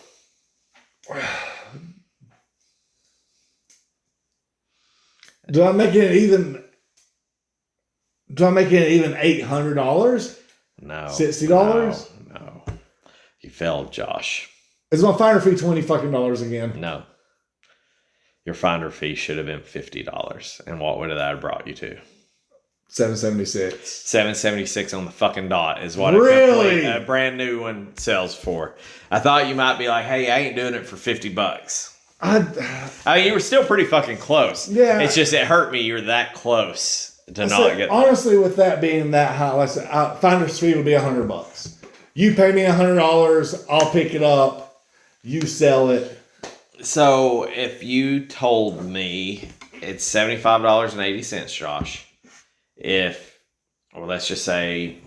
Do I make it even $800? No. $60? No. You failed, Josh. Is my finder fee $20 fucking again? No. Your finder fee should have been $50. And what would that have brought you to? $776. $776 on the fucking dot is what Really? a brand new one sells for. I thought you might be like, hey, I ain't doing it for $50. I mean, you were still pretty fucking close. Yeah. It's just, it hurt me. You're that close to not get that. Honestly, with that being that high, like I said, finder's fee will be $100. You pay me $100, I'll pick it up, you sell it. So if you told me it's $75.80, Josh, let's just say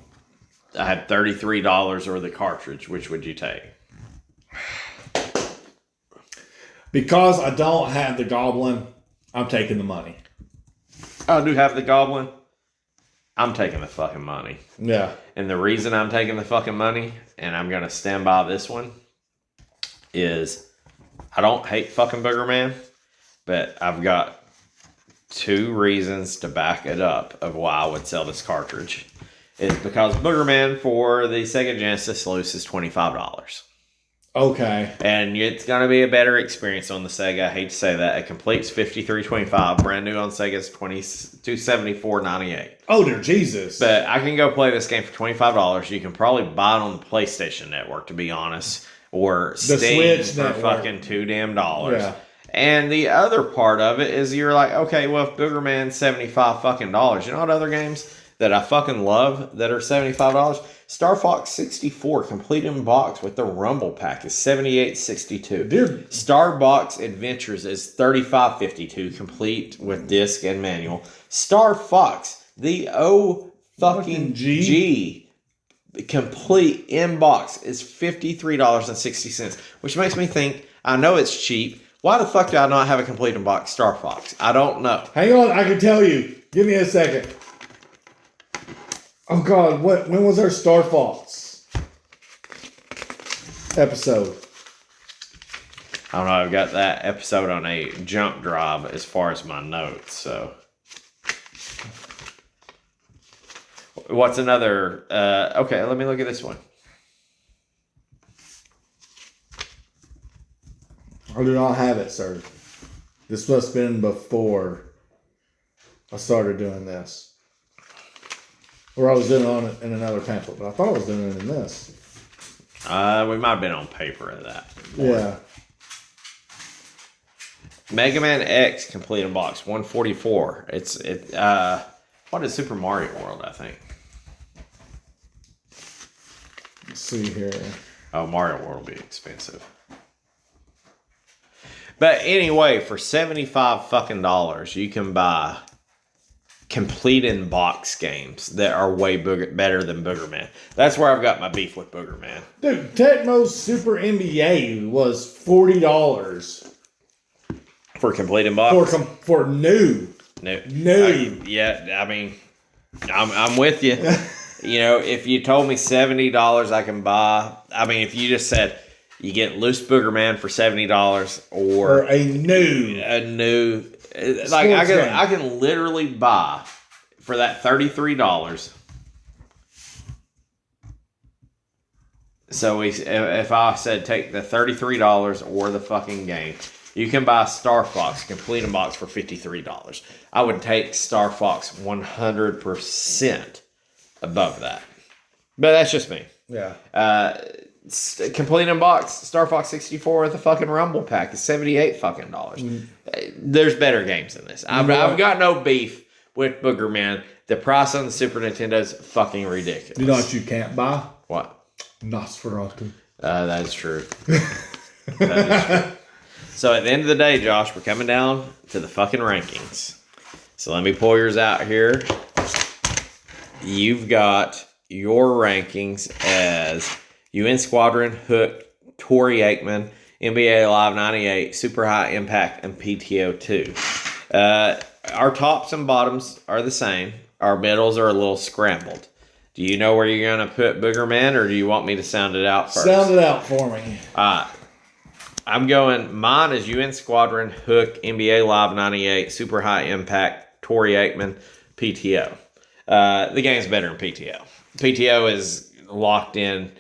I had $33 or the cartridge, which would you take? Because I don't have the Goblin, I'm taking the money. I do have the Goblin. I'm taking the fucking money. Yeah. And the reason I'm taking the fucking money, and I'm going to stand by this one, is I don't hate fucking Boogerman, but I've got 2 reasons to back it up of why I would sell this cartridge. It's because Boogerman for the Sega Genesis loose is $25. Okay. And it's going to be a better experience on the Sega. I hate to say that. It completes $53.25. Brand new on Sega is $274.98. Oh, dear Jesus. But I can go play this game for $25. You can probably buy it on the PlayStation Network, to be honest. Or Steam for network. fucking $2 damn dollars. Yeah. And the other part of it is you're like, okay, well, if Boogerman's $75 fucking dollars, you know what other games that I fucking love that are $75? Star Fox 64 complete in box with the Rumble Pack is $78.62. Dude. Star Fox Adventures is $35.52 complete with disc and manual. Star Fox, the fucking G complete in box is $53.60, which makes me think, I know it's cheap. Why the fuck do I not have a complete in box Star Fox? I don't know. Hang on, I can tell you. Give me a second. Oh God, when was our Star Fox episode? I don't know. I've got that episode on a jump drive as far as my notes. So, what's another? Okay, let me look at this one. I do not have it, sir. This must have been before I started doing this. Or I was doing it on it in another pamphlet, but I thought I was doing it in this. We might have been on paper at that. Yeah. Mega Man X complete in box 144. What is Super Mario World? I think. Let's see here. Oh, Mario World will be expensive. But anyway, for $75 fucking dollars, you can buy complete in box games that are way better than Boogerman. That's where I've got my beef with Boogerman. Dude, Tecmo's Super NBA was $40 For complete in box? for new. No. New. I mean, I'm with you. You know, if you told me $70 I can buy, I mean, if you just said you get loose Boogerman for $70 or a new like I can literally buy for that $33. So if I said take the $33 or the fucking game, you can buy Star Fox complete in box for $53. I would take Star Fox 100% above that. But that's just me. Yeah. Complete in box Star Fox 64 with the fucking Rumble Pack is $78 fucking dollars. There's better games than this. I've got no beef with Boogerman. The price on the Super Nintendo's fucking ridiculous. You know what you can't buy? What? Nosferatu. That is true. That is true. So at the end of the day, Josh, we're coming down to the fucking rankings. So let me pull yours out here. You've got your rankings as UN Squadron, Hook, Tori Aikman, NBA Live 98, Super High Impact, and PTO 2. Our tops and bottoms are the same. Our middles are a little scrambled. Do you know where you're going to put Boogerman, or do you want me to sound it out first? Sound it out for me. I'm going, mine is UN Squadron, Hook, NBA Live 98, Super High Impact, Tori Aikman, PTO. The game's better than PTO. PTO is locked in,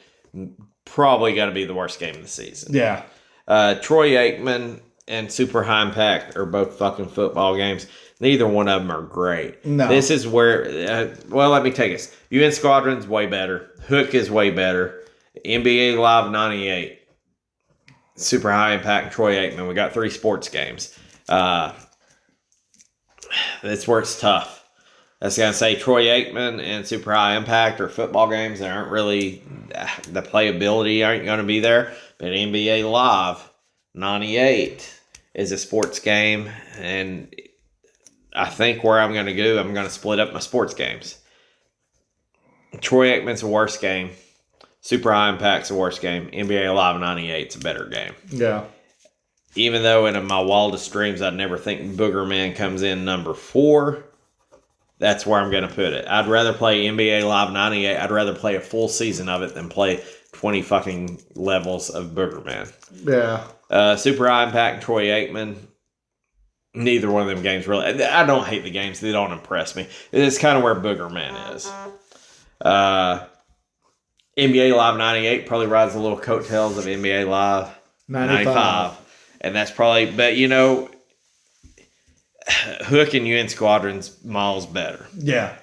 probably going to be the worst game of the season. Yeah. Troy Aikman and Super High Impact are both fucking football games. Neither one of them are great. No. This is where, let me take this. UN Squadron's way better. Hook is way better. NBA Live 98. Super High Impact, Troy Aikman. We got 3 sports games. That's where it's tough. I was going to say Troy Aikman and Super High Impact are football games that aren't really, the playability aren't going to be there. But NBA Live 98 is a sports game. And I think where I'm going to go, I'm going to split up my sports games. Troy Aikman's the worst game. Super High Impact's the worst game. NBA Live 98's a better game. Yeah. Even though in my wildest dreams I'd never think Boogerman comes in number 4, that's where I'm going to put it. I'd rather play NBA Live 98. I'd rather play a full season of it than play 20 fucking levels of Boogerman. Yeah. Super High Impact and Troy Aikman, neither one of them games really. I don't hate the games. They don't impress me. It's kind of where Boogerman is. NBA Live 98 probably rides the little coattails of NBA Live 95. And that's probably, but you know, Hook and UN Squadron's miles better. Yeah.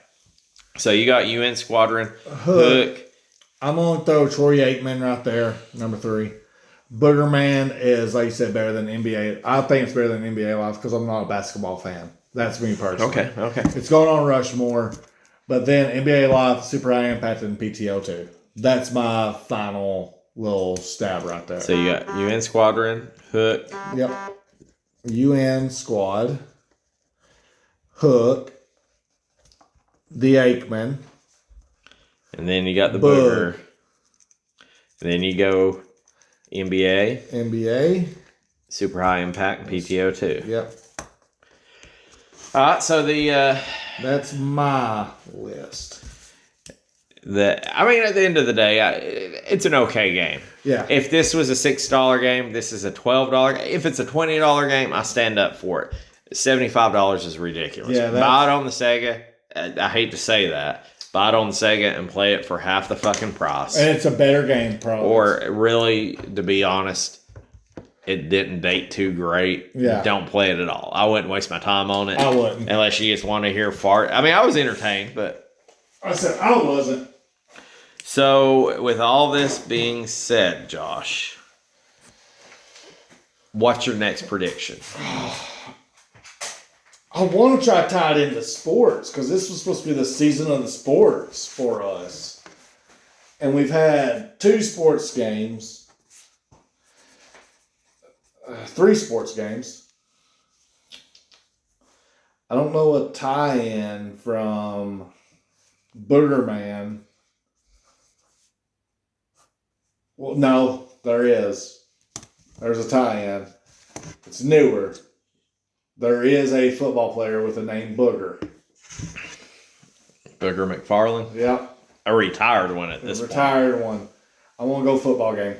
So you got UN Squadron, Hook. I'm going to throw Troy Aikman right there, number 3. Boogerman is, like you said, better than NBA. I think it's better than NBA Live because I'm not a basketball fan. That's me personally. Okay. It's going on Rushmore. But then NBA Live, Super High Impact, and PTO 2. That's my final little stab right there. So you got UN Squadron, Hook. Yep. UN Squad, Hook, the Aikman. And then you got the Booger. And then you go NBA, Super High Impact, and PTO 2. Yep. All right, so that's my list. At the end of the day, it's an okay game. Yeah. If this was a $6 game, this is a $12. If it's a $20 game, I stand up for it. $75 is ridiculous. Yeah, buy it on the Sega. I hate to say that. Buy it on the Sega and play it for half the fucking price. And it's a better game, probably. Or really, to be honest, it didn't date too great. Yeah. Don't play it at all. I wouldn't waste my time on it. I wouldn't. Unless you just want to hear fart. I mean, I was entertained, but... I said I wasn't. So, with all this being said, Josh, what's your next prediction? I want to try to tie it into sports because this was supposed to be the season of the sports for us. And we've had 2 sports games, 3 sports games. I don't know a tie-in from Boogerman. Well, no, there is. There's a tie-in. It's newer. There is a football player with the name Booger. Booger McFarland? Yep. A retired one at this point. Retired one. I want to go football game.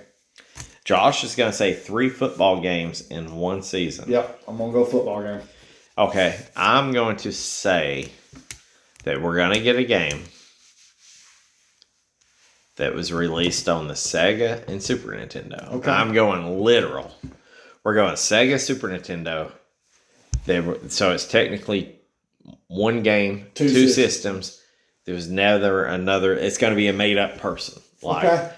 Josh is going to say 3 football games in one season. Yep. I'm going to go football game. Okay. I'm going to say that we're going to get a game that was released on the Sega and Super Nintendo. Okay. I'm going literal. We're going Sega, Super Nintendo. So it's technically one game, two systems. There was never another. It's going to be a made-up person. Okay.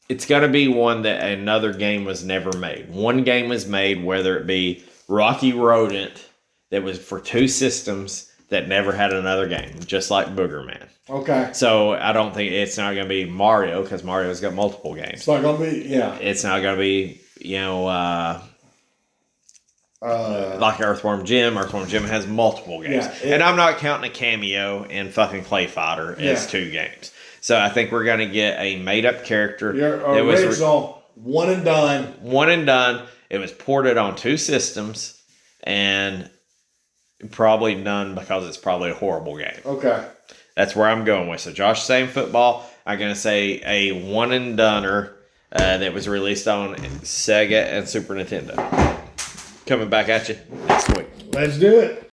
It's going to be one that another game was never made. One game was made, whether it be Rocky Rodent, that was for 2 systems that never had another game, just like Boogerman. Okay. So I don't think it's not going to be Mario, because Mario's got multiple games. It's not going to be, yeah. It's not going to be, like Earthworm Jim. Earthworm Jim has multiple games. Yeah, and I'm not counting a cameo in fucking Clay Fighter as 2 games. So I think we're going to get a made-up character. Your original, one and done. One and done. It was ported on 2 systems and probably done because it's probably a horrible game. Okay. That's where I'm going with. So Josh saying football. I'm going to say a one and doneer that was released on Sega and Super Nintendo. Coming back at you next week. Let's do it.